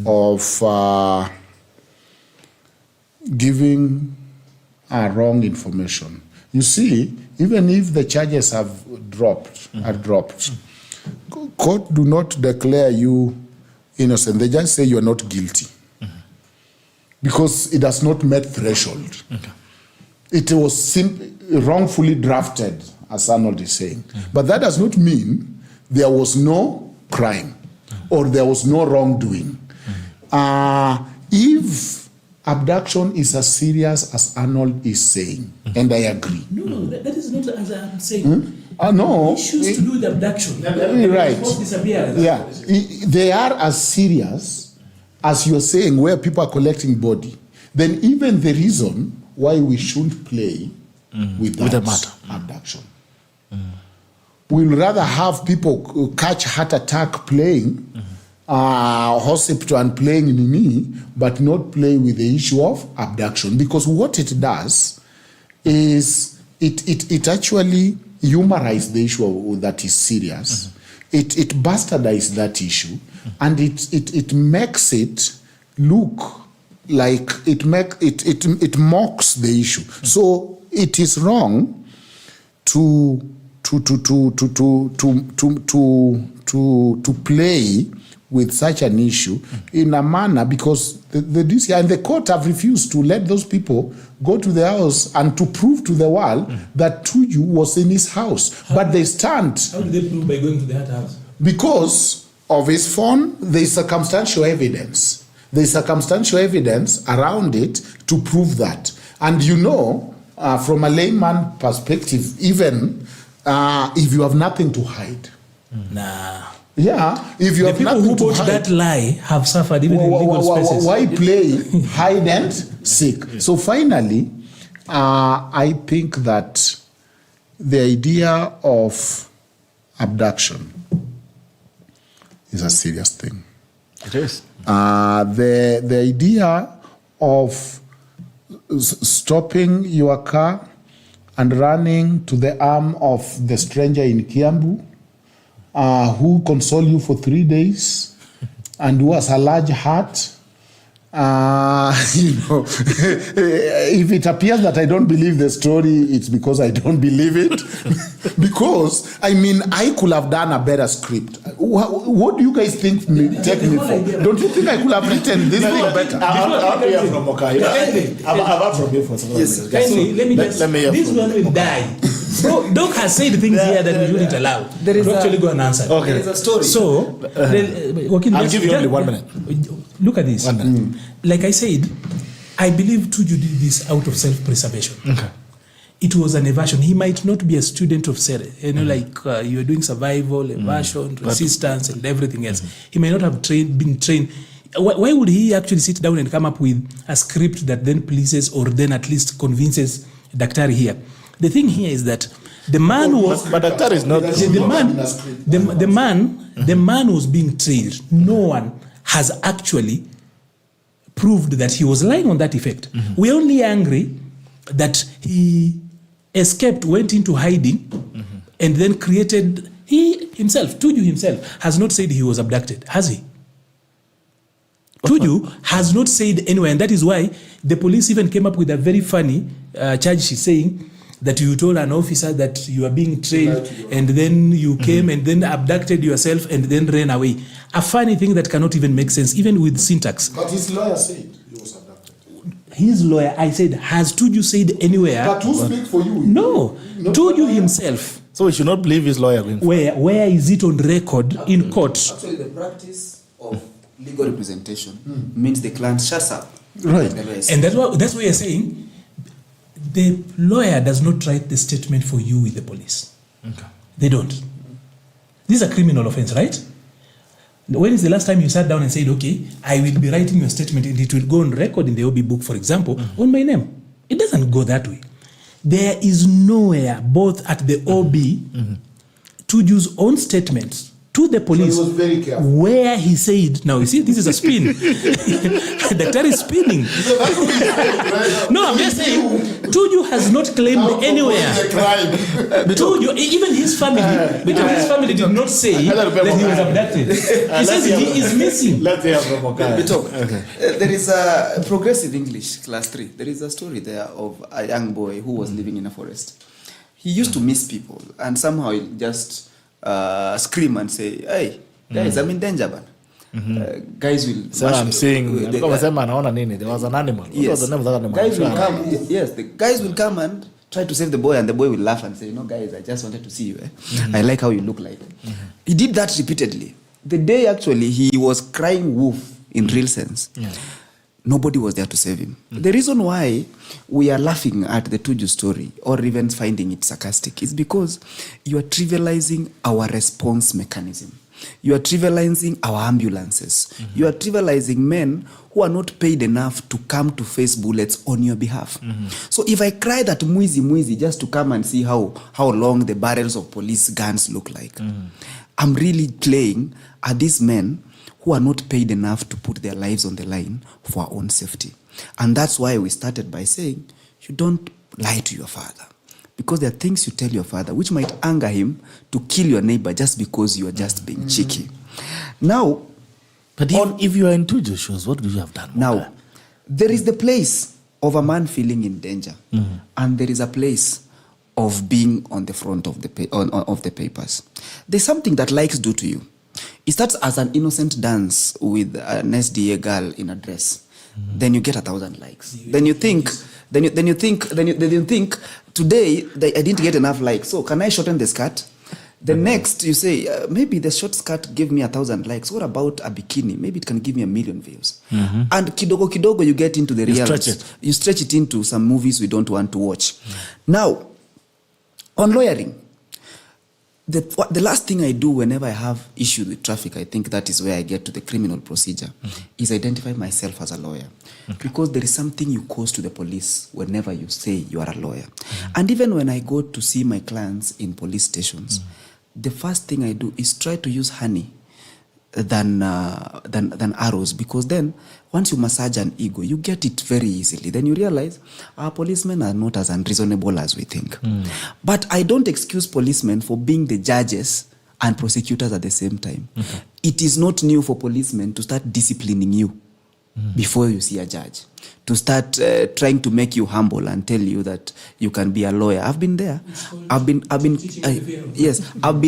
of giving wrong information. You see, even if the charges are dropped, court do not declare you innocent. They just say you are not guilty. Because it has not met threshold. It was wrongfully drafted, as Arnold is saying. But that does not mean there was no crime or there was no wrongdoing. If abduction is as serious as Arnold is saying, and I agree. No, that is not as I'm saying. No. Issues to do with abduction. Right. Disappearance. Yeah. They are as serious as you're saying, where people are collecting body. Then even the reason why we shouldn't play with the matter, abduction. We'll rather have people catch heart attack playing hospital and playing in me, but not play with the issue of abduction. Because what it does is it actually humorize the issue that is serious. It bastardizes that issue, and it makes it look like it mocks the issue. So it is wrong to play with such an issue in a manner, because the DC and the court have refused to let those people go to the house and to prove to the world that Tuju was in his house. But they stand. How do they prove by going to that house? Because of his phone, there is circumstantial evidence. There is circumstantial evidence around it to prove that. And you know, from a layman perspective, even if you have nothing to hide. Nah. Yeah, if you The have people nothing who to bought hide, that lie have suffered even in legal spaces. why play hide and seek? So finally, I think that the idea of abduction is a serious thing. It is. The idea of stopping your car and running to the arm of the stranger in Kiambu, who console you for 3 days and who has a large heart. If it appears that I don't believe the story, it's because I don't believe it. Because, I mean, I could have done a better script. What do you guys think take me for? Don't you think I could have written this thing better? I'll hear from Mokaya. I've heard from you for some minutes. Kindly, let me just, this one will die. Bro, Doc has said things here that we shouldn't allow. There is to actually go and answer. Okay. There is a story. So, I'll give you only 1 minute. Look at this. 1 minute. Like I said, I believe Tuju did this out of self-preservation. Okay. It was an evasion. He might not be a student of SERE, like you're doing survival, evasion, resistance, and everything else. He may not have been trained. Why would he actually sit down and come up with a script that then pleases or then at least convinces Daktari here? The thing here is that the man was... But Daktari is not... The man was being trained. No one has actually proved that he was lying on that effect. We're only angry that he escaped, went into hiding, and then created... He himself, Tuju himself, has not said he was abducted, has he? Tuju has not said anywhere, and that is why the police even came up with a very funny charge. She's saying that you told an officer that you are being trained, and then you came and then abducted yourself and then ran away. A funny thing that cannot even make sense, even with syntax. But his lawyer said he was abducted. His lawyer, I said, has Tuju said anywhere? But who speak for you? No, Tuju himself. So we should not believe his lawyer. Where is it on record in court? Actually, the practice of legal representation means the client shuts up. Right. And that's what you're saying. The lawyer does not write the statement for you with the police. Okay. They don't. This is a criminal offense, right? When is the last time you sat down and said, okay, I will be writing your statement and it will go on record in the OB book, for example, on my name? It doesn't go that way. There is nowhere, both at the OB, Tuju's own statement to the police, So he was very careful. where he said, now you see, this is a spin. The car is spinning. No, I'm just saying, Tuju has not claimed anywhere. Tuju, even his family, because his family did not say that he was abducted. He says he is missing. Let's hear from Mokaya. Bitok, there is a progressive English class 3. There is a story there of a young boy who was living in a forest. He used to miss people, and somehow he just scream and say, "Hey, guys, I'm in danger, man." Guys will. So I'm saying, there was an animal. Yes. What was the name of that animal? Guys will come. Yes, the guys will come and try to save the boy, and the boy will laugh and say, "No, guys, I just wanted to see you. I like how you look like." He did that repeatedly. The day actually he was crying wolf in real sense. Nobody was there to save him. The reason why we are laughing at the Tuju story or even finding it sarcastic is because you are trivializing our response mechanism. You are trivializing our ambulances. You are trivializing men who are not paid enough to come to face bullets on your behalf. So if I cry that muizi just to come and see how long the barrels of police guns look like, I'm really playing at these men who are not paid enough to put their lives on the line for our own safety. And that's why we started by saying, you don't lie to your father. Because there are things you tell your father which might anger him to kill your neighbor just because you are just being cheeky. Now, but if you are in Tuju's shoes, what would you have done? Now, there is the place of a man feeling in danger, and there is a place of being on the front of the papers. There's something that likes do to you. It starts as an innocent dance with an SDA girl in a dress. Then you get 1,000 likes. Then you think today I didn't get enough likes. So can I shorten the skirt? The next you say maybe the short skirt gave me 1,000 likes. What about a bikini? Maybe it can give me 1 million views. And kidogo you get into the reality. You stretch it into some movies we don't want to watch. Now, on lawyering. The last thing I do whenever I have issues with traffic, I think that is where I get to the criminal procedure, is identify myself as a lawyer. Because there is something you cause to the police whenever you say you are a lawyer. And even when I go to see my clients in police stations, the first thing I do is try to use honey than arrows, because then once you massage an ego, you get it very easily. Then you realize our policemen are not as unreasonable as we think. But I don't excuse policemen for being the judges and prosecutors at the same time. It is not new for policemen to start disciplining you before you see a judge, to start trying to make you humble and tell you that you can be a lawyer. I've been there. I've been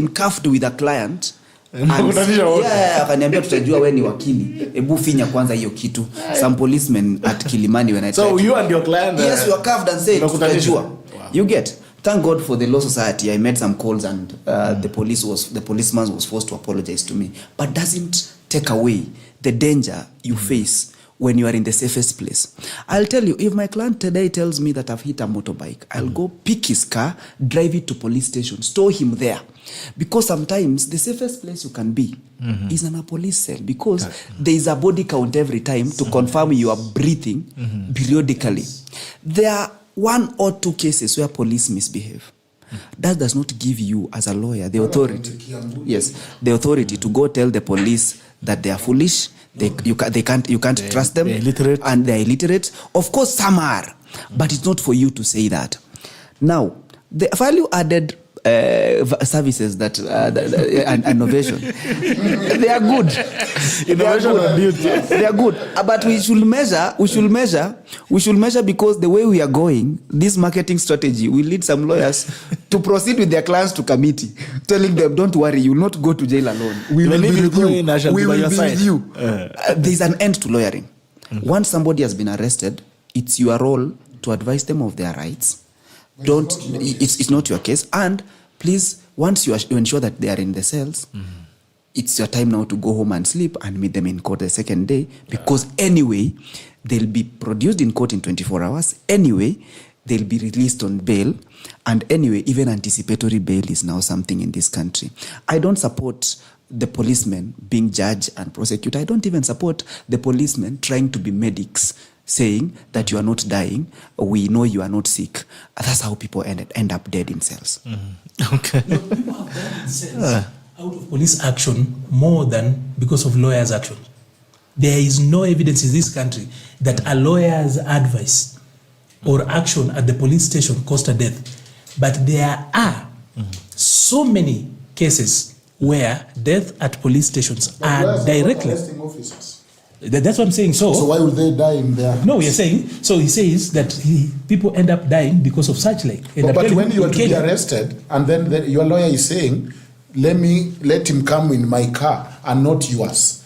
cuffed with a client. Akaniambia tutajua wewe ni wakili, hebu finya kwanza hiyo kitu. Some policemen at Kilimani when I so you and your client yes, you are cuffed and said tutajua. You get, thank God for the law society. I made some calls and the policeman was forced to apologize to me, but doesn't take away the danger you face when you are in the safest place. I'll tell you, if my client today tells me that I've hit a motorbike, I'll go pick his car, drive it to police station, store him there. Because sometimes the safest place you can be is in a police cell, because there is a body count every time to confirm you are breathing periodically. There are 1 or 2 cases where police misbehave. That does not give you, as a lawyer, the authority. Yes, the authority to go tell the police that they are foolish. You can't trust them, illiterate. And they're illiterate. Of course, some are, but it's not for you to say that. Now, the value added services that and innovation. They are good. Innovation and beauty. They are good. But we should measure because the way we are going, this marketing strategy will lead some lawyers to proceed with their clients to committee, telling them, don't worry, you will not go to jail alone. We will be with you. We will be with you. There's an end to lawyering. Once somebody has been arrested, it's your role to advise them of their rights. It's not your case. And please, once you ensure that they are in the cells, it's your time now to go home and sleep and meet them in court the second day. Because anyway, they'll be produced in court in 24 hours. Anyway, they'll be released on bail. And anyway, even anticipatory bail is now something in this country. I don't support the policemen being judge and prosecutor. I don't even support the policemen trying to be medics, saying that you are not dying, we know you are not sick. That's how people end up dead in cells. Okay. No, people have died in cells out of police action more than because of lawyers' action. There is no evidence in this country that a lawyer's advice or action at the police station caused a death. But there are so many cases where death at police stations are directly. That's what I'm saying. So why would they die in there? No, you're saying. So he says that people end up dying because of such like. But when you are to be arrested, and then your lawyer is saying, let him come in my car and not yours.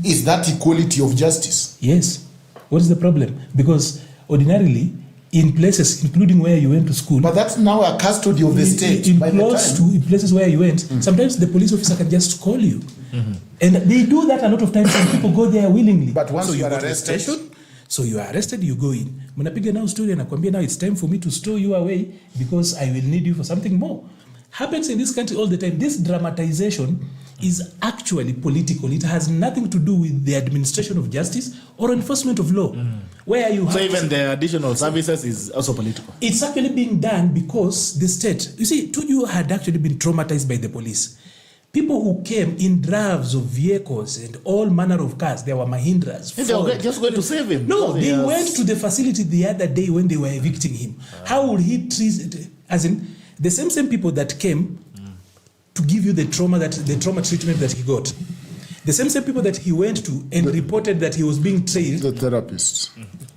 Is that equality of justice? Yes. What is the problem? Because ordinarily, in places, including where you went to school. But that's now a custody of the state. In places where you went, sometimes the police officer can just call you. And they do that a lot of times and people go there willingly. But once you are arrested, you go in. Mnapiga now story anakuambia now it's time for me to stow you away because I will need you for something more. Happens in this country all the time. This dramatization is actually political. It has nothing to do with the administration of justice or enforcement of law. Where you have even the additional services is also political. It's actually being done because the state, you see, Tuju had actually been traumatized by the police. People who came in drafts of vehicles and all manner of cars, there were Mahindras. And they were just going to save him. No, they went to the facility the other day when they were evicting him. How would he treat it? As in, the same people that came to give you the trauma treatment that he got. The same people that he went to and reported that he was being trained. The therapists.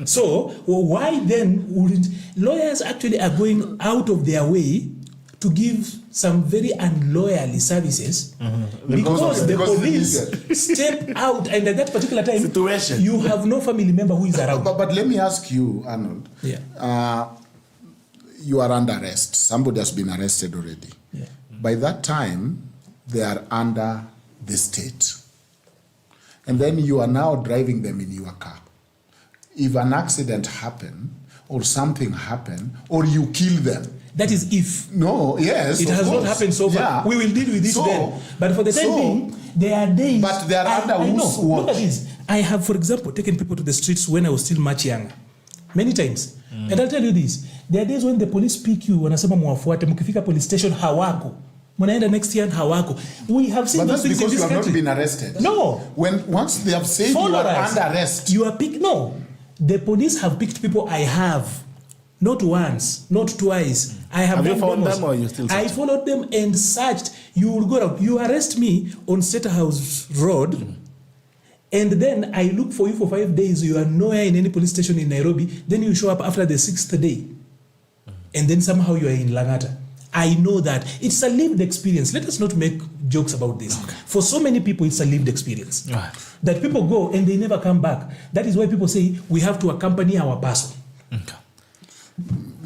So, why then wouldn't lawyers actually are going out of their way to give some very unloyally services because the police step out and at that particular time situation. You have no family member who is around. But let me ask you, Arnold. Yeah. You are under arrest. Somebody has been arrested already. Yeah. By that time, they are under the state. And then you are now driving them in your car. If an accident happen or something happen or you kill them. That is if. No, yes. It has not happened so far. Yeah. We will deal with it then. But for the time being, there are days. But they are under whose watch? Look at this. I have, for example, taken people to the streets when I was still much younger. Many times. And I'll tell you this. There are days when the police pick you, wanasema muwafuate, mkifika police station hawako. Mnaenda next year hawako. We have seen those things in this country. But that's because you have not been arrested. No. Once they have said you are under arrest. You are picked. No. The police have picked people I have. Not once, not twice. I have you found them or you still searching? I followed them and searched. You will go out. You arrest me on State House Road, and then I look for you for 5 days. You are nowhere in any police station in Nairobi. Then you show up after the 6th day, and then somehow you are in Langata. I know that. It's a lived experience. Let us not make jokes about this. Okay. For so many people, it's a lived experience. Right. That people go and they never come back. That is why people say we have to accompany our person. Okay.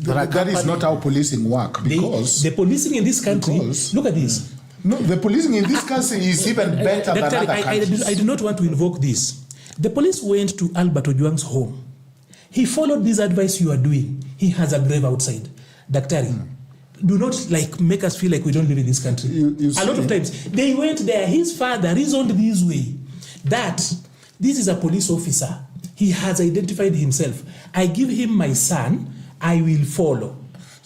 That is not how policing work because the policing in this country. Look at this. No, the policing in this country is even better than other countries. I do not want to invoke this. The police went to Albert Ojwang's home. He followed this advice you are doing. He has a grave outside. Daktari, do not make us feel like we don't live in this country. A lot of times they went there. His father reasoned this way, that this is a police officer. He has identified himself. I give him my son. I will follow.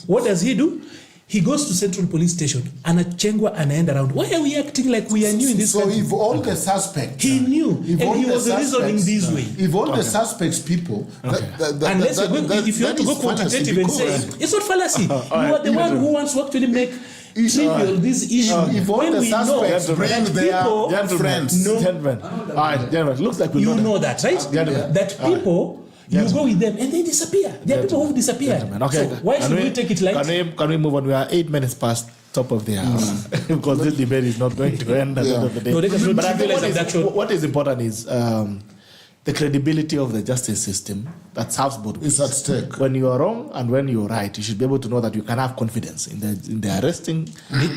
What does he do? He goes to Central Police Station, anachengwa anaenda around. Why are we acting like we are new in this country? So if all the suspects... He knew, and he was reasoning this way. If all the suspects people... Unless if you want to go quantitative and say, it's not fallacy. You are the one who wants to actually make trivial this issue. If all the suspects bring their friends. Gentlemen. All right, gentlemen. Looks like we know that, right? Gentlemen. That people, you go with them and they disappear. There are people who disappear. Okay. So why should we take it light? Can we move on? We are 8 minutes past top of the hour because this debate is not going to end at the end of the day. No, but I think what is important is the credibility of the justice system that serves both ways. It's at stake. When you are wrong and when you are right, you should be able to know that you can have confidence in the arresting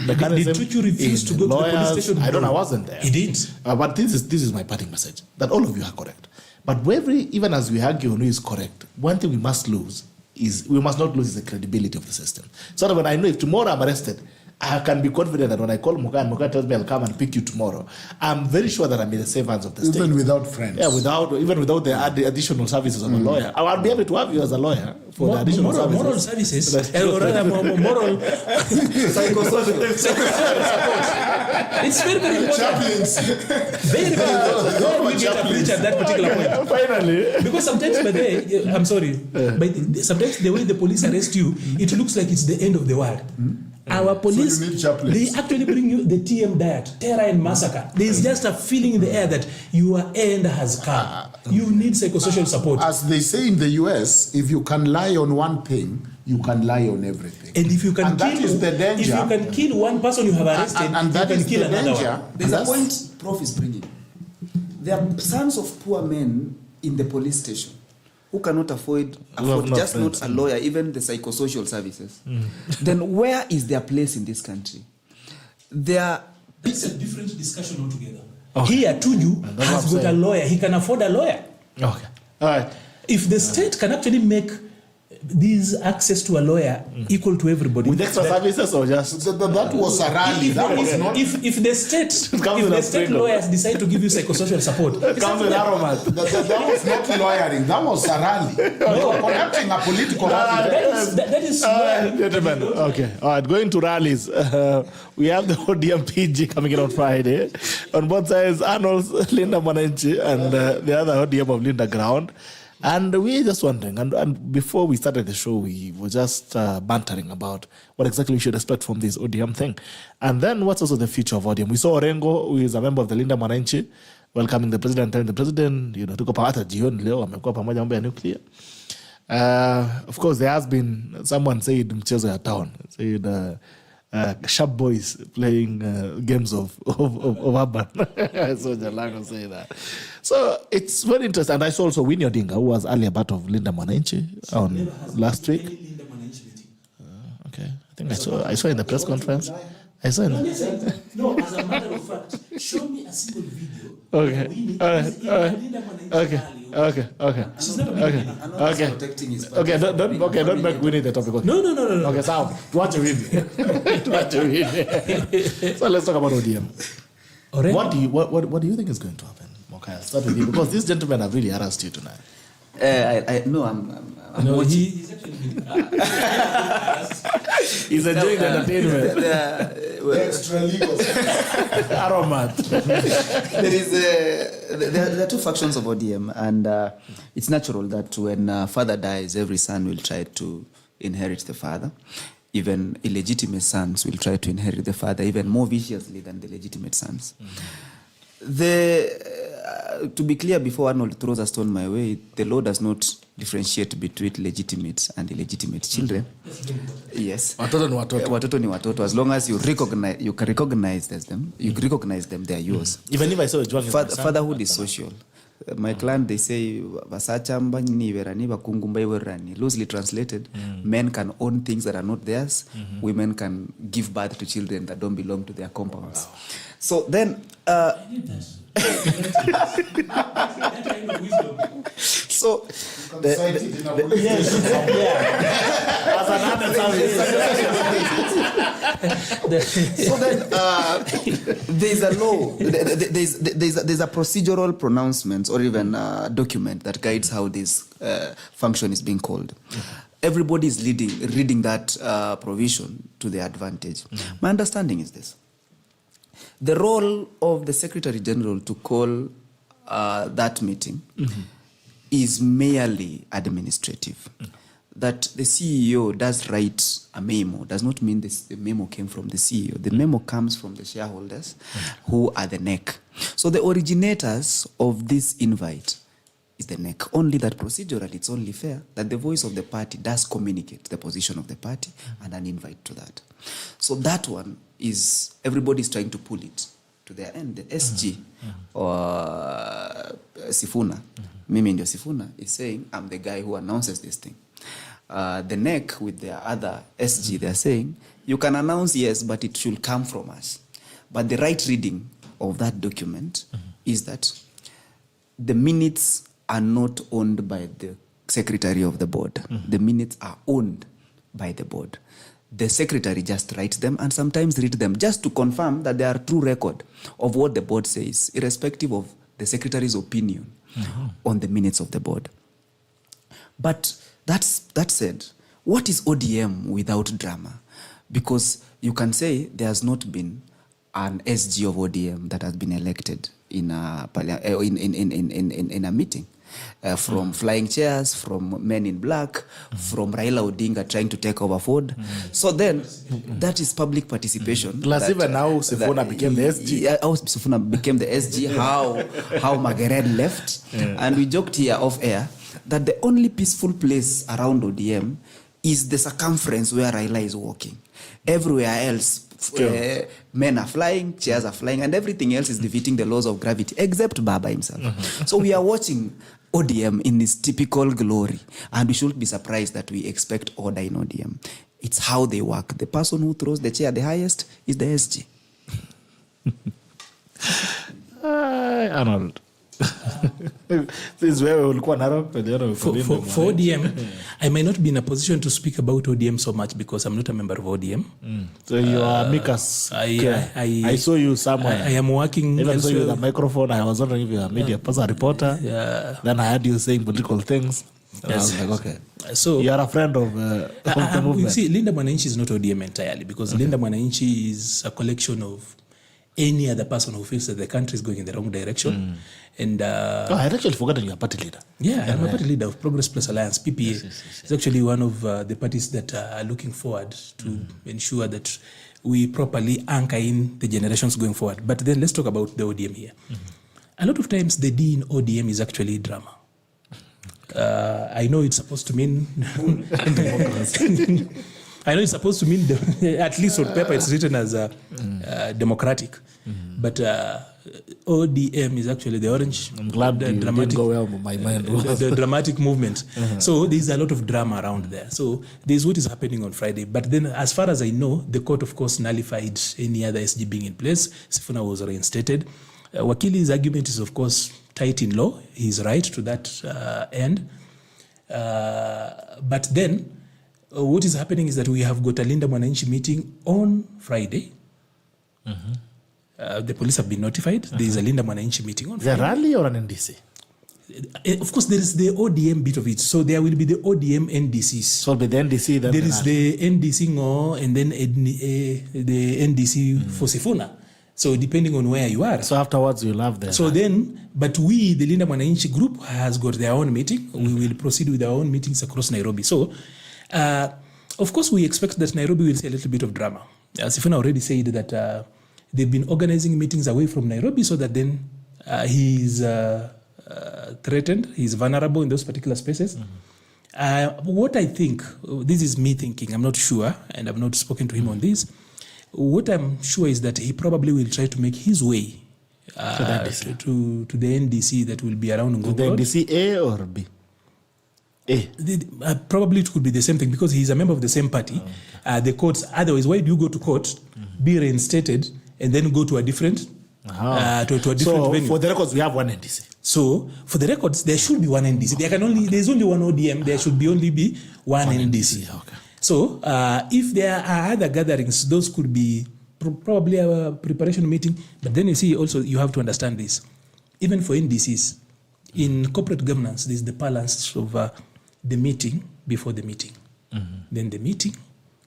mechanism. Did Tuju refuse to go lawyers, to the police station? I don't know, I wasn't there. He did. But this is my parting message, that all of you are correct. But even as we argue on who is correct, one thing we must not lose is the credibility of the system. So that when I know if tomorrow I'm arrested, I can be confident that when I call Mokaya and Mokaya tells me I'll come and pick you tomorrow, I'm very sure that I'm in the safe hands of the state. Even without friends. Yeah, even without the additional services of a lawyer. I'll be able to have you as a lawyer for the additional services. Moral services. Or rather, moral psychosocial support. It's very, very important. Chaplains. Very, very important. Where we get a preach at that particular point. Finally. Because sometimes, I'm sorry, but sometimes the way the police arrest you, it looks like it's the end of the world. Our police, So you need chaplains. they actually bring you the TM diet, terror and massacre. There's just a feeling in the air that your end has come. You need psychosocial support. As they say in the US, if you can lie on one thing, you can lie on everything. And if you can And that kill, is the danger. if you can kill one person you have arrested, And that you can is kill the another danger. one. There's a point Prof is bringing. There are sons of poor men in the police station who cannot afford just not a lawyer, even the psychosocial services. Then where is their place in this country? It's a different discussion altogether. Here, Tuju has got a lawyer. He can afford a lawyer. Okay. All right. If the state can actually make this access to a lawyer equal to everybody. With extra services or just... That was a rally. If the state lawyers decide to give you psychosocial support, It comes with aromat. That was not lawyering. That was a rally. No, conducting a political rally. that is gentlemen, okay. All right, going to rallies. We have the ODM PG coming in on Friday. On both sides, Arnold, Linda Mwananchi, and the other ODM of Linda Ground. And we're just wondering, and before we started the show, we were just bantering about what exactly we should expect from this ODM thing. And then what's also the future of ODM? We saw Orengo, who is a member of the Linda Mwananchi, welcoming the president, telling the president, tuko pamoja jioni leo, amekuwa pamoja mambo ya nuclear. Of course, there has been, someone said, mchezo ya town, said, sharp boys playing games of urban. I saw Jalango say that. So it's very interesting. And I saw also Winnie Odinga, who was earlier part of Linda Mwananchi on last week. Okay, I think I saw in the press conference. I saw in No, as a matter of fact, show me a single video. Okay. Okay. She's never been Okay, don't make Winnie the topic. No. Okay, so watch a video. So let's talk about ODM. What do you think is going to happen, Mokaya? Start with you, because these gentlemen have really harassed you tonight. I'm watching. He's actually he's enjoying the entertainment. Extra legal. Aromat. There are two factions of ODM, and it's natural that when father dies, every son will try to inherit the father. Even illegitimate sons will try to inherit the father even more viciously than the legitimate sons. To be clear, before Arnold throws a stone my way, the law does not differentiate between legitimate and illegitimate children. Yes. Watoto ni watoto. As long as you recognize them, they are yours. Even if I saw Ojwang, fatherhood is social. My clan, they say, vasachamba ni verani bakungumba iwerani. Loosely translated, men can own things that are not theirs. Women can give birth to children that don't belong to their compounds. So then, so there's a law, there's a procedural pronouncement or even a document that guides how this function is being called. Everybody is reading that provision to their advantage. My understanding is this: the role of the Secretary General to call that meeting is merely administrative. that the CEO does write a memo does not mean the memo came from the CEO. The memo comes from the shareholders who are the neck. So the originators of this invite is the neck. Only that procedurally it's only fair that the voice of the party does communicate the position of the party and an invite to that. So that one is everybody's trying to pull it to their end. The SG or Sifuna, Mimi ndio Sifuna, is saying, I'm the guy who announces this thing. The neck with their other SG, they're saying, you can announce yes, but it should come from us. But the right reading of that document is that the minutes are not owned by the secretary of the board. The minutes are owned by the board. The secretary just writes them and sometimes read them just to confirm that they are true record of what the board says, irrespective of the secretary's opinion on the minutes of the board. But that said, what is ODM without drama? Because you can say there has not been an SG of ODM that has been elected in a meeting. From flying chairs, from men in black, from Raila Odinga trying to take over Ford. So then, that is public participation. Plus even now Sifuna became the SG. How Sifuna became the SG, how Margaret left. And we joked here off air that the only peaceful place around ODM is the circumference where Raila is walking. Everywhere else, men are flying, chairs are flying, and everything else is defeating the laws of gravity, except Baba himself. So we are watching ODM in its typical glory, and we shouldn't be surprised that we expect order in ODM. It's how they work. The person who throws the chair the highest is the SG. Arnold. This is where we will go for ODM, I might not be in a position to speak about ODM so much because I'm not a member of ODM. So you are Mikas. I saw you somewhere. I am working. Even saw you with a microphone. I was wondering if you are a media person, a reporter. Then I heard you saying political things. And I was like, okay. So you are a friend of the movement. You see, Linda Mwananchi is not ODM entirely because Linda Mwananchi is a collection of any other person who feels that the country is going in the wrong direction. And I had actually forgotten you are party leader. Yeah, I'm a party leader of Progress Plus Alliance, PPA. Yes. It's actually one of the parties that are looking forward to ensure that we properly anchor in the generations going forward. But then let's talk about the ODM here. A lot of times the D in ODM is actually drama. I know it's supposed to mean I know it's supposed to mean at least on paper it's written as democratic, but ODM is actually the orange. I'm glad the dramatic didn't go well with my mind. The dramatic movement. So there's a lot of drama around there. So there's what is happening on Friday. But then, as far as I know, the court of course nullified any other SG being in place. Sifuna was reinstated. Wakili's argument is of course tight in law. He's right to that end. But then. What is happening is that we have got a Linda Mwananchi meeting on Friday. The police have been notified. There is a Linda Mwananchi meeting on Friday. The rally or an NDC? Of course, there is the ODM bit of it. So there will be the ODM NDCs. So it'll be the NDC. Then there is the NDC Ngo and then the NDC for Sifuna. So depending on where you are. So afterwards you'll have the... So then, but we, the Linda Mwananchi group, has got their own meeting. We will proceed with our own meetings across Nairobi. So... of course, we expect that Nairobi will see a little bit of drama. Sifuna already said that they've been organizing meetings away from Nairobi so that then he's threatened, he's vulnerable in those particular spaces. What I think, this is me thinking, I'm not sure, and I've not spoken to him on this. What I'm sure is that he probably will try to make his way to the NDC that will be around Ngong Road. The NDC A or B? Probably it could be the same thing because he's a member of the same party. The courts, otherwise, why do you go to court, be reinstated, and then go to a different to a different venue? For the records, we have one NDC. So for the records, there should be one NDC. There's only one ODM. There should only be one NDC. Okay. So if there are other gatherings, those could be probably a preparation meeting. But then you see, also you have to understand this. Even for NDCs, in corporate governance, there's the balance of the meeting before the meeting, then the meeting,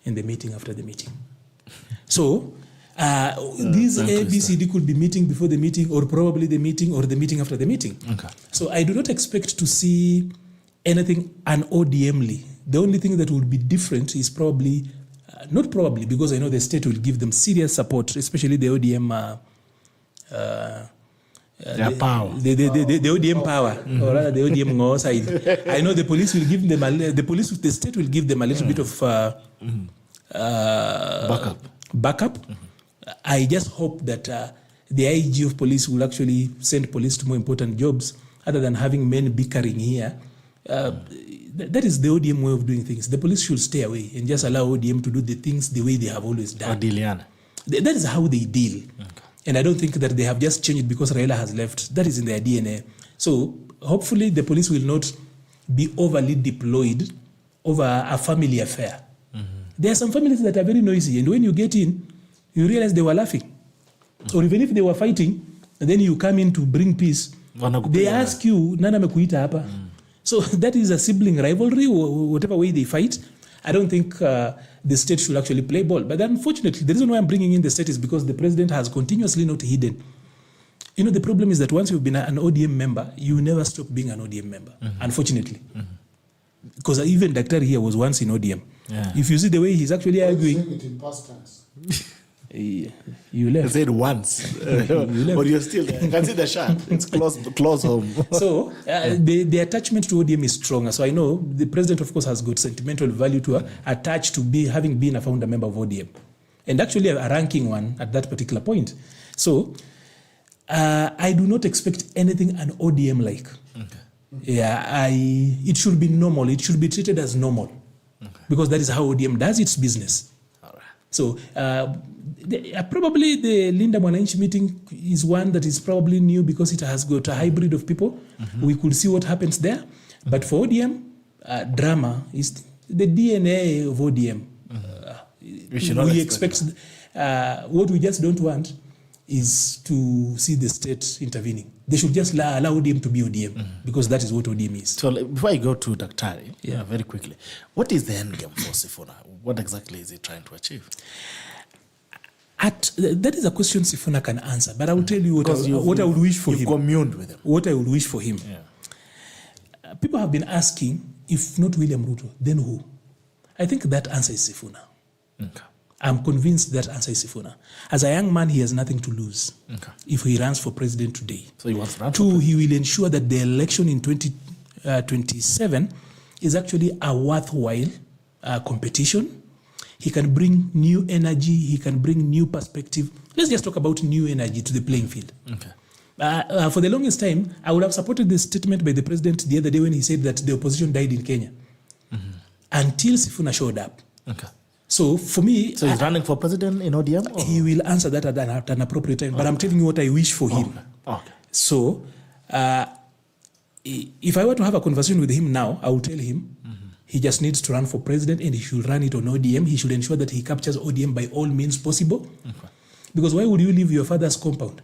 and the meeting after the meeting. So these ABCD could be meeting before the meeting, or probably the meeting, or the meeting after the meeting. Okay. So I do not expect to see anything un-ODMly The only thing that would be different is probably, not probably, because I know the state will give them serious support, especially the ODM their power. The ODM power, or rather the ODM side. I know the police will give them, the state will give them a little bit of backup. I just hope that the IG of police will actually send police to more important jobs other than having men bickering here. That is the ODM way of doing things. The police should stay away and just allow ODM to do the things the way they have always done. That is how they deal. Okay. And I don't think that they have just changed because Raila has left. That is in their DNA. So hopefully the police will not be overly deployed over a family affair. Mm-hmm. There are some families that are very noisy, and when you get in, you realize they were laughing. Mm-hmm. Or even if they were fighting, and then you come in to bring peace, they ask you, Nana mekuita hapa. So that is a sibling rivalry, or whatever way they fight. I don't think the state should actually play ball. But unfortunately, the reason why I'm bringing in the state is because the president has continuously not hidden. You know, the problem is that once you've been an ODM member, you never stop being an ODM member, unfortunately. Because even Dr. here was once in ODM. Yeah. If you see the way he's actually arguing... It in past tense. You left. I said once. But you're still there. You can see the shot. It's close home. So the attachment to ODM is stronger. So I know the president, of course, has got sentimental value to attach to having been a founder member of ODM. And actually a ranking one at that particular point. So I do not expect anything an ODM like. Okay. Yeah, it should be normal. It should be treated as normal. Okay. Because that is how ODM does its business. All right. So probably the Linda Mwananchi meeting is one that is probably new because it has got a hybrid of people. We could see what happens there. But for ODM, drama is the DNA of ODM. We expect what we just don't want is to see the state intervening. They should just allow ODM to be ODM because that is what ODM is. So before I go to Daktari, very quickly, what is the end game for Sifuna? What exactly is he trying to achieve? That is a question Sifuna can answer, but I will tell you what I would wish for him. Communed with him. What I would wish for him. Yeah. People have been asking, if not William Ruto, then who? I think that answer is Sifuna. Okay. I'm convinced that answer is Sifuna. As a young man, he has nothing to lose if he runs for president today. So he wants to run. Two, he will ensure that the election in 2027 is actually a worthwhile competition. He can bring new energy. He can bring new perspective. Let's just talk about new energy to the playing field. Okay. For the longest time, I would have supported the statement by the president the other day when he said that the opposition died in Kenya. Until Sifuna showed up. Okay. So for me... So he's running for president in ODM? Or? He will answer that at an appropriate time. Okay. But I'm telling you what I wish for him. Okay. So if I were to have a conversation with him now, I will tell him he just needs to run for president and he should run it on ODM. He should ensure that he captures ODM by all means possible. Okay. Because why would you leave your father's compound?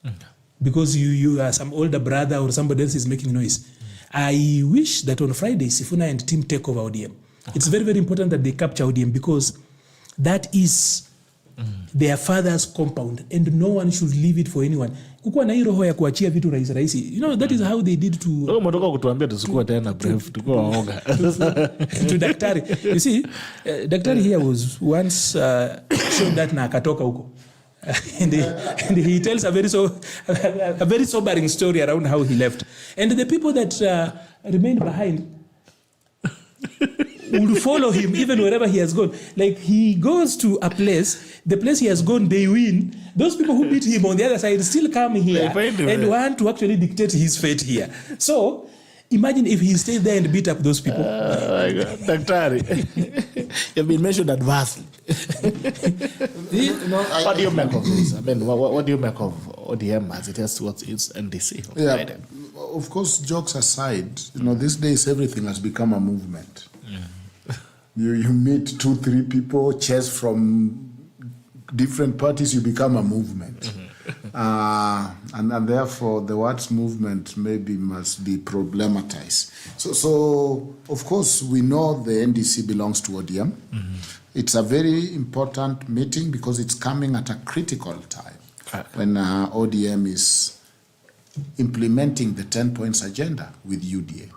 Okay. Because you are some older brother or somebody else is making noise. I wish that on Friday, Sifuna and team take over ODM. Okay. It's very, very important that they capture ODM because that is their father's compound and no one should leave it for anyone. Kukuwa na hii roho ya kuachia vitu rahisi. You know, that is how they did to... Umetoka kutuambia tusikuwa tena brave, tukuwa waoga. To Daktari. You see, Daktari here was once shown that na akatoka huko. And he tells a very sobering story around how he left. And the people that remained behind will follow him even wherever he has gone. Like he goes to a place, the place he has gone, they win. Those people who beat him on the other side still come here and want to actually dictate his fate here. So imagine if he stayed there and beat up those people. Oh my God, Daktari, you've been mentioned adversely. What do you make of this? I mean, what do you make of ODM as it has towards its NDC? Yeah, of course, jokes aside, these days everything has become a movement. You meet 2-3 people, chairs from different parties, you become a movement. And therefore, the words movement maybe must be problematized. So of course, we know the NDC belongs to ODM. It's a very important meeting because it's coming at a critical time when ODM is implementing the 10 points agenda with UDA.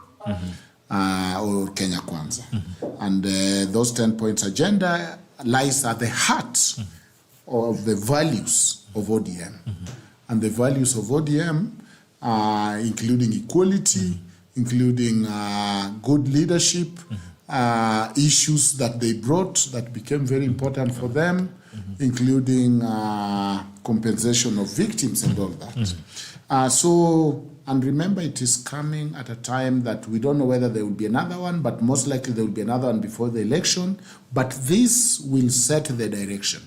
or Kenya Kwanza. And those 10 points agenda lies at the heart of the values of ODM. And the values of ODM, including equality, including good leadership, issues that they brought that became very important for them, including compensation of victims and all that. And remember, it is coming at a time that we don't know whether there will be another one, but most likely there will be another one before the election. But this will set the direction.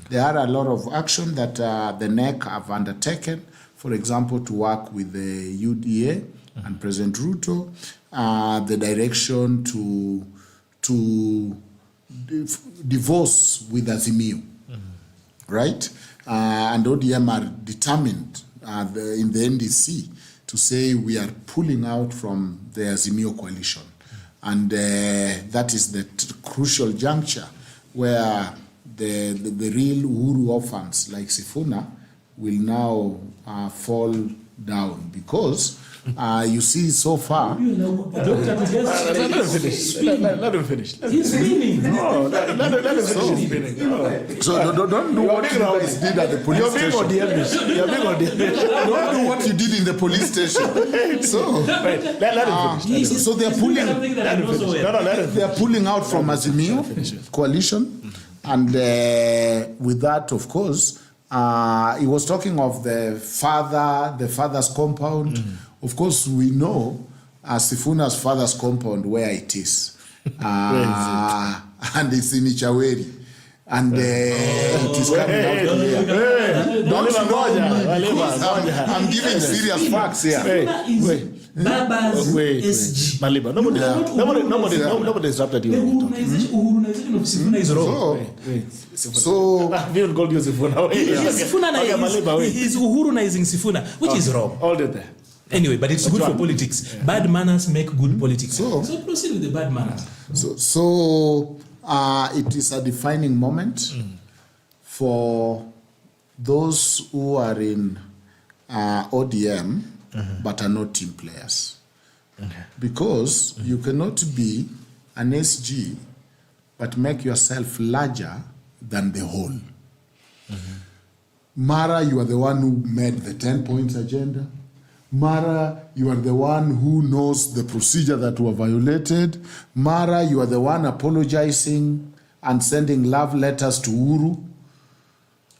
There are a lot of action that the NEC have undertaken, for example, to work with the UDA and President Ruto, the direction to divorce with Azimio, right? And ODM are determined in the NDC to say we are pulling out from the Azimio coalition. And that is the crucial juncture where the real Uhuru orphans like Sifuna will now fall down, because you see so far. Let him finish. He's spinning. No, let him finish. So don't do what you guys did at the police station. You're being audience. Don't do what you did in the police station. So Let him finish. so they're pulling. Let him finish. They are pulling out from Azimio coalition, and with that, of course, he was talking of the father's compound. Of course, we know Sifuna's father's compound where it is, and it's in Ichaweri, and it is coming out. Don't you know? I'm giving serious facts here. Baba's SG. Maliba. Nobody disrupted you. The Uhurunization of Sifuna is wrong. So we will call you Sifuna. He's Uhurunizing Sifuna, which is wrong. All there. Anyway, but it's good for politics. Yeah. Bad manners make good politics. So proceed with the bad manners. So it is a defining moment for those who are in ODM but are not team players. Because you cannot be an SG but make yourself larger than the whole. Mara, you are the one who made the 10 points agenda. Mara, you are the one who knows the procedure that were violated. Mara, you are the one apologizing and sending love letters to Uhuru.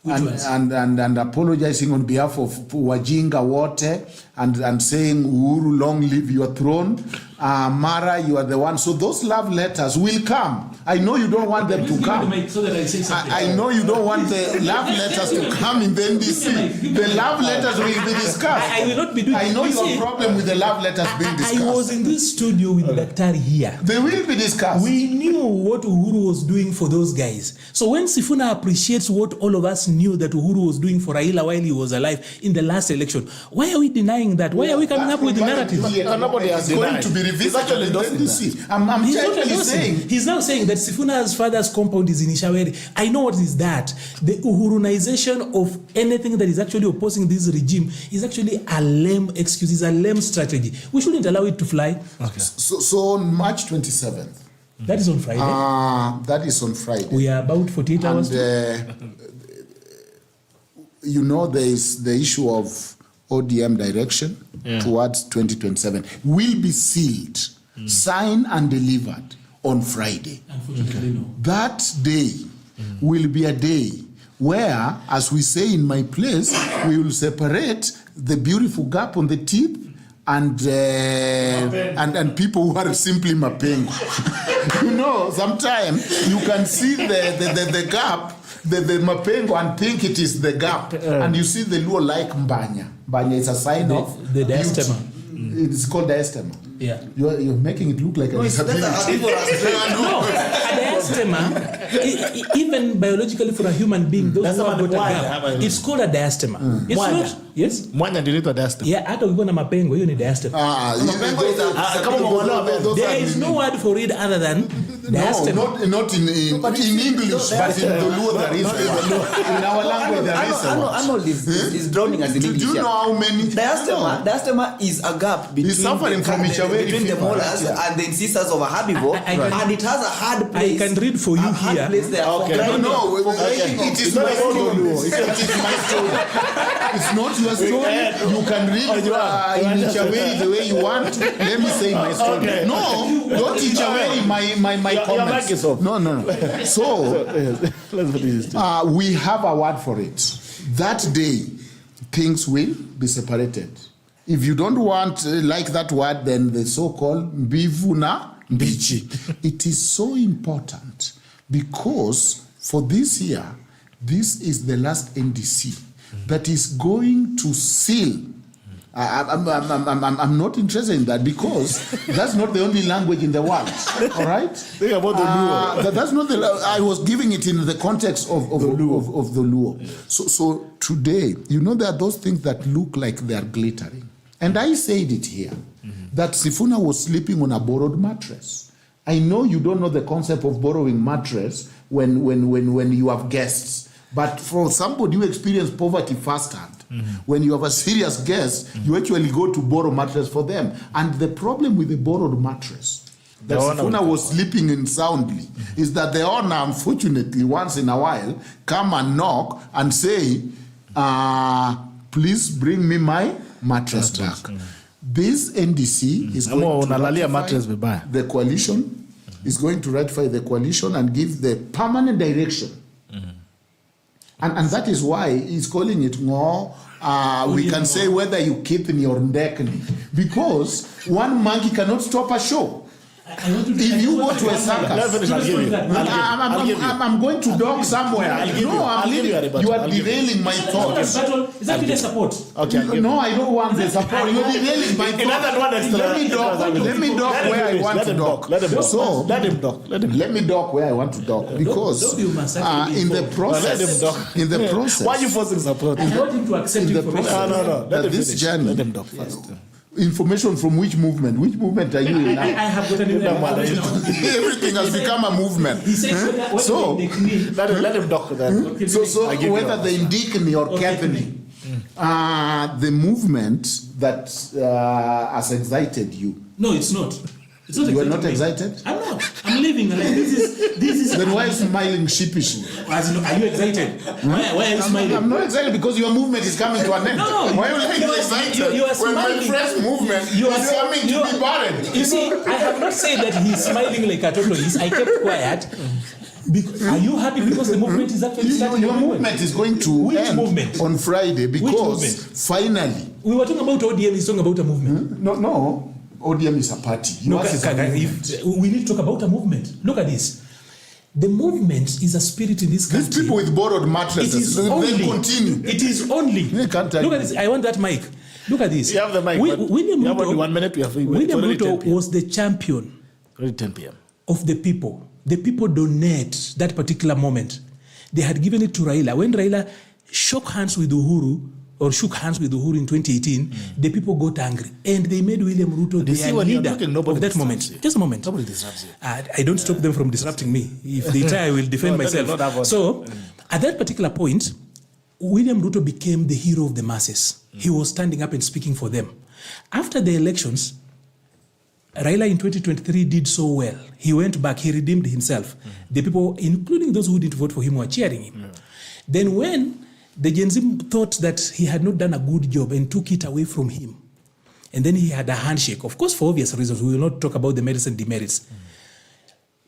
And apologizing on behalf of Wajinga Wote and saying, Uhuru, long live your throne. Mara, you are the one. So those love letters will come. I know you don't want them to come. I know you don't want the love letters to come in the NDC. The love letters will be discussed. I will not be doing. I know you have a problem with the love letters being discussed. I was in this studio with Daktari here. They will be discussed. We knew what Uhuru was doing for those guys. So when Sifuna appreciates what all of us knew that Uhuru was doing for Raila while he was alive in the last election, why are we denying that? Why are we coming up with the narrative? Nobody has going to be revisited in the NDC. I'm saying. He's now saying that Sifuna's father's compound is in Ishaweri. I know what is that. The Uhurunization of anything that is actually opposing this regime is actually a lame excuse, is a lame strategy. We shouldn't allow it to fly. Okay. So on March 27th. That is on Friday. That is on Friday. We are about 48 hours. You know, there is the issue of ODM direction towards 2027 will be sealed, signed and delivered on Friday. Unfortunately, no. That day will be a day where, as we say in my place, we will separate the beautiful gap on the teeth and people who are simply mapengo. You know, sometimes you can see the gap, the mapengo, and think it is the gap, and you see the Luo like mbanya. Mbanya is a sign of the diastema. It's called diastema. Yeah. You're making it look like a disability. No, a diastema, even biologically for a human being, those who have got a gap, it's called a diastema. It's not. Yes. Mwanya ndio inaitwa diastema. Yeah, hata ukiwa na mapengo hiyo ni diastema. There is no word for it other than diastema. No, not in English, but in the Luo there is. In our language there is. Arnold is drowning as in English. Do you know how many? Diastema is a gap between the molars and the incisors of a herbivore, and it has a hard place. I can read for you here. No, it is my story. It's not your story. You can read in each way the way you want. Let me say my story. Okay. No, don't each way my comments. No. So we have a word for it. That day, things will be separated. If you don't want like that word, then the so-called mbivuna mbichi. It is so important because for this year, this is the last NDC that is going to seal. I'm not interested in that because that's not the only language in the world. All right? Think about the Luo. That's not the. I was giving it in the context of the Luo. So today, you know, there are those things that look like they are glittering, and I said it here that Sifuna was sleeping on a borrowed mattress. I know you don't know the concept of borrowing mattress when you have guests. But for somebody who experienced poverty firsthand, when you have a serious guest, you actually go to borrow mattress for them. And the problem with the borrowed mattress that Sifuna was sleeping in soundly is that the owner, unfortunately, once in a while, come and knock and say, please bring me my mattress back. This NDC is going to ratify the coalition, is going to ratify the coalition and give the permanent direction. And that is why he's calling it more. We can say whether you keep in your ndekni, because one monkey cannot stop a show. If you go to a circus, I'm going to dog somewhere. I'm leaving. You are derailing my thoughts. Is that the support? Okay. No, I don't want the support. You're derailing my thoughts. Let me dock where I want to dock. Let him dock. Let me dock where I want to dock, because in the process, why are you forcing support? I want him to accept information. No. This journey. Let him dock first. Information from which movement? Which movement are you in now? I have got Everything has become a movement. He said, so let him dock then. So whether the Indikini or Kathini, the movement that has excited you. No, it's not. It's not. You are not excited? I'm not. I'm living. Like, this is. Then why are you smiling sheepishly? Are you excited? Why are you smiling? I'm not excited because your movement is coming to an end. No. Why are you excited? You are when my smiling. friend's movement is coming to be buried. You see, I have not said that he's smiling like a tortoise. I kept quiet. Are you happy because the movement is actually starting? Your movement is going to end on Friday because finally. We were talking about ODM. He's talking about a movement. No. ODM is a party. We need to talk about a movement. Look at this. The movement is a spirit in this country. These people with borrowed mattresses, they continue. It is only. Look at this. I want that mic. Look at this. You have the mic. William Ruto, 1 minute. William Ruto was the champion 10 p.m. of the people. The people donate that particular moment. They had given it to Raila. When Raila shook hands with Uhuru in 2018, the people got angry. And they made William Ruto their leader of that moment. Just a moment. Nobody disrupts you. I don't stop them from disrupting me. If they try, I will defend myself. So, at that particular point, William Ruto became the hero of the masses. He was standing up and speaking for them. After the elections, Raila in 2023 did so well. He went back, he redeemed himself. The people, including those who didn't vote for him, were cheering him. Then when the Gen Z thought that he had not done a good job and took it away from him, and then he had a handshake, of course for obvious reasons, we will not talk about the merits and demerits.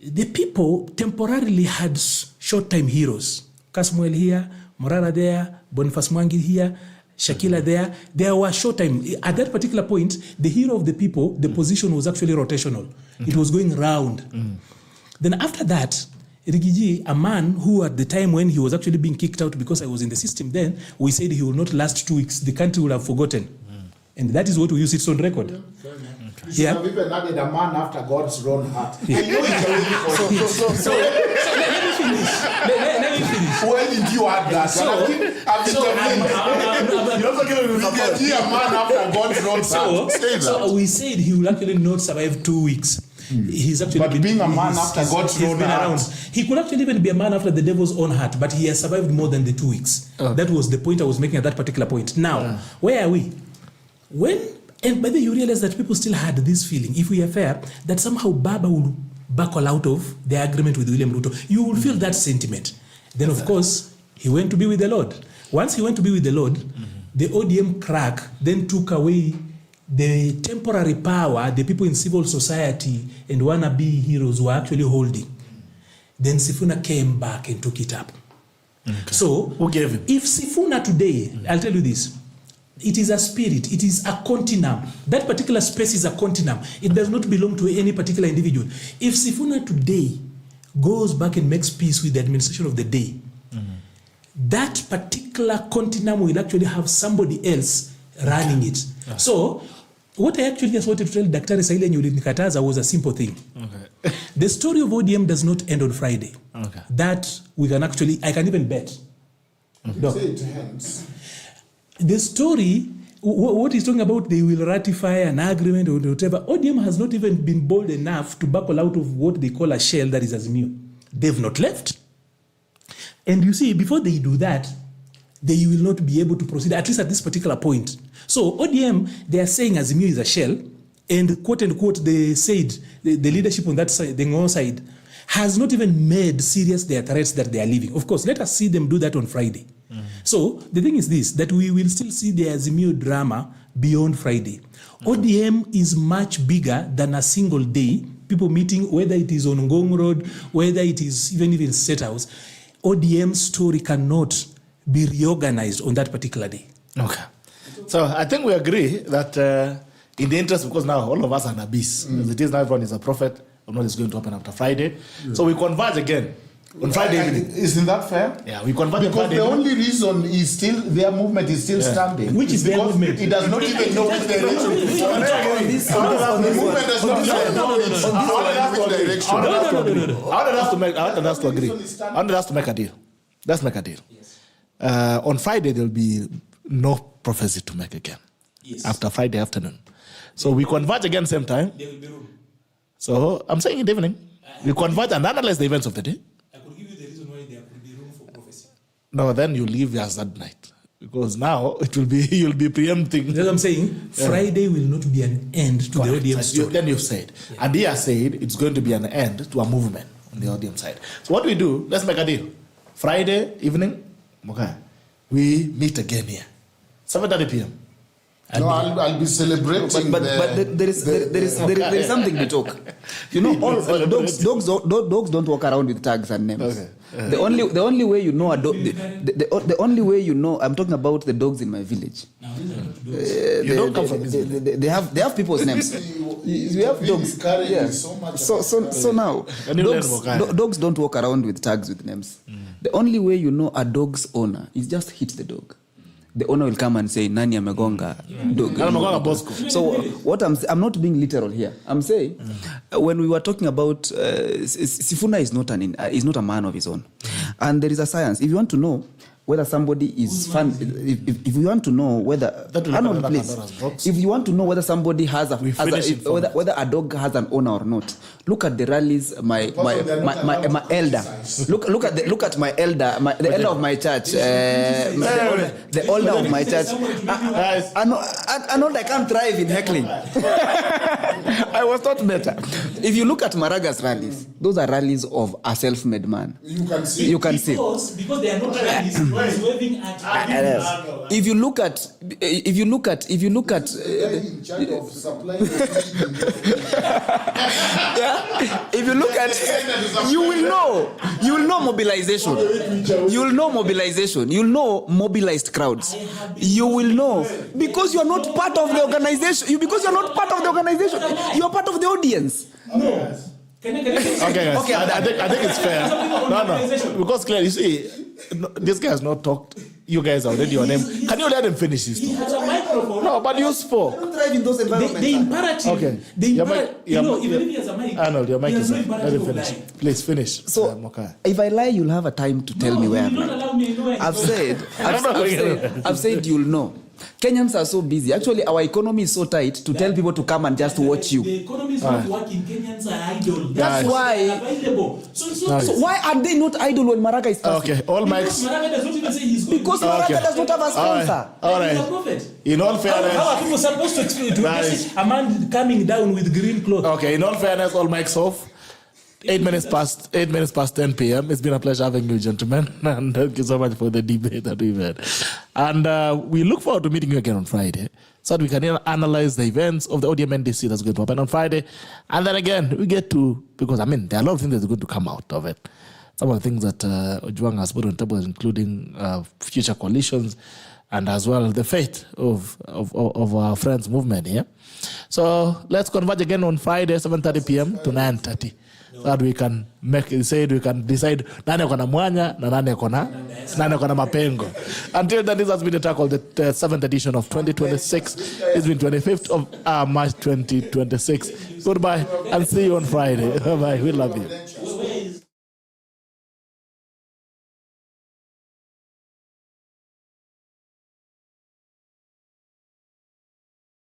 The people temporarily had short-time heroes. Kasmuel here, Morara there, Boniface Mwangi here, Shakila there. There were short time. At that particular point, the hero of the people, the position was actually rotational. It was going round. Then after that, Rigiji, a man who at the time when he was actually being kicked out because I was in the system then, we said he will not last 2 weeks. The country will have forgotten. And that is what we use it on record. You should have even added a man after God's own heart. So let me finish. When did you add that? A man after God's roadside. So we said he will actually not survive 2 weeks. He's actually but being a man after God's been around. He could actually even be a man after the devil's own heart, but he has survived more than the 2 weeks. That was the point I was making at that particular point. Now, where are we? And by the way, you realize that people still had this feeling, if we are fair, that somehow Baba will buckle out of the agreement with William Ruto. You will feel that sentiment. Then, of course, he went to be with the Lord. Once he went to be with the Lord, the ODM crack then took away the temporary power the people in civil society and wannabe heroes were actually holding. Then Sifuna came back and took it up. So, who gave him? If Sifuna today, I'll tell you this, it is a spirit, it is a continuum. That particular space is a continuum. It does not belong to any particular individual. If Sifuna today goes back and makes peace with the administration of the day, that particular continuum will actually have somebody else running it. So, what I actually just wanted to tell Daktari Saile Nikataza was a simple thing. The story of ODM does not end on Friday. That we can actually, I can even bet. Say it hence. The story, what he's talking about, they will ratify an agreement or whatever. ODM has not even been bold enough to buckle out of what they call a shell that is Azimio. They've not left. And you see, before they do that, they will not be able to proceed, at least at this particular point. So ODM, they are saying Azimio is a shell, and quote unquote, they said, the leadership on that side, the Ngo side, has not even made serious their threats that they are leaving. Of course, let us see them do that on Friday. So the thing is this, that we will still see the Azimio drama beyond Friday. ODM is much bigger than a single day, people meeting, whether it is on Ngong Road, whether it is even State House. ODM story cannot be reorganized on that particular day. Okay. So I think we agree that in the interest, because now all of us are nabis, as it is now everyone is a prophet, what is going to happen after Friday. So we converge again on Friday evening. Isn't that fair? Yeah, we converge on because Friday the evening. only reason is still their movement is still standing. Which is their movement? It does not even know which direction to follow. The movement does not even know which direction. I wanted us to agree. I wanted us to make a deal. Let's make a deal. On Friday, there will be no prophecy to make again. After Friday afternoon. So we converge again same time. There will be room. So I'm saying in the evening, we converge and analyze the events of the day. I could give you the reason why there could be room for prophecy. No, then you leave us that night. Because now it will be, you'll be preempting. That's what I'm saying. Friday will not be an end to the ODM story. Then you've said. Yeah. And he has said it's going to be an end to a movement on the ODM side. So what we do, let's make a deal. Friday evening, Mokaya, we meet again here. 7:30 p.m. No, I'll be celebrating. But there is something to talk. You know, all dogs don't walk around with tags and names. Okay. The only way you know a dog, the only way you know, I'm talking about the dogs in my village. You don't come from this village. They have people's names. We have dogs. Yeah. So now dogs don't walk around with tags with names. The only way you know a dog's owner is just hit the dog. The owner will come and say, Nani amegonga dog. So what I'm not being literal here. I'm saying when we were talking about Sifuna is not a man of his own, and there is a science. If you want to know whether somebody is fun, if you want to know whether Arnold, please, if you want to know whether somebody has whether a dog has an owner or not, look at the rallies. My elder. Look at my elder. The elder of my church. The elder of my church. Arnold, I can't thrive in heckling. I was taught better. If you look at Maraga's rallies, those are rallies of a self-made man. You can see. Because they are not rallies. Waving at if you look at in charge of supplying if you look at, you will know mobilization. You'll know mobilized crowds. You will know because you are not part of the organization. You are part of the audience. No. Okay, I think it's fair. No, because clearly, you see, this guy has not talked. You guys are already on him. Can you let him finish this? He has a microphone. No, but you spoke. I don't thrive in those environments. The imperative. Okay. Even if he has a mic, Arnold, your mic he is has no on. Let him imperative of finish. lying. Please finish. So, Mokaya. if I lie, you'll have a time to tell me where you I'm don't lying. allow me to know where I've said you'll know. Kenyans are so busy. Actually, our economy is so tight to tell people to come and just watch you. The economy is not working. Kenyans are idle. That's why. Available. So why are they not idle when Maraga is passing? Okay, all because mics. Maraga does not even say he's going. Because Maraga does not have a sponsor. All He's a right. prophet. In all How fairness. are people supposed to explain to Nice. a man coming down with green clothes? Okay, in all fairness, all mics off. 8 minutes past 10 p.m. It's been a pleasure having you, gentlemen, and thank you so much for the debate that we've had. And we look forward to meeting you again on Friday, so that we can analyze the events of the ODM NDC that's going to happen on Friday. And then again, we get to, because there are a lot of things that's going to come out of it. Some of the things that Ojwang has put on the table, including future coalitions, and as well the fate of our friends' movement here. So let's converge again on Friday, 7:30 p.m. to 9:30. So that we can decide nani akona mwanya na nani akona mapengo. Until then, this has been the tackle, the 7th edition of 2026. It's been 25th of March 2026. Goodbye and see you on Friday. Bye. We love you.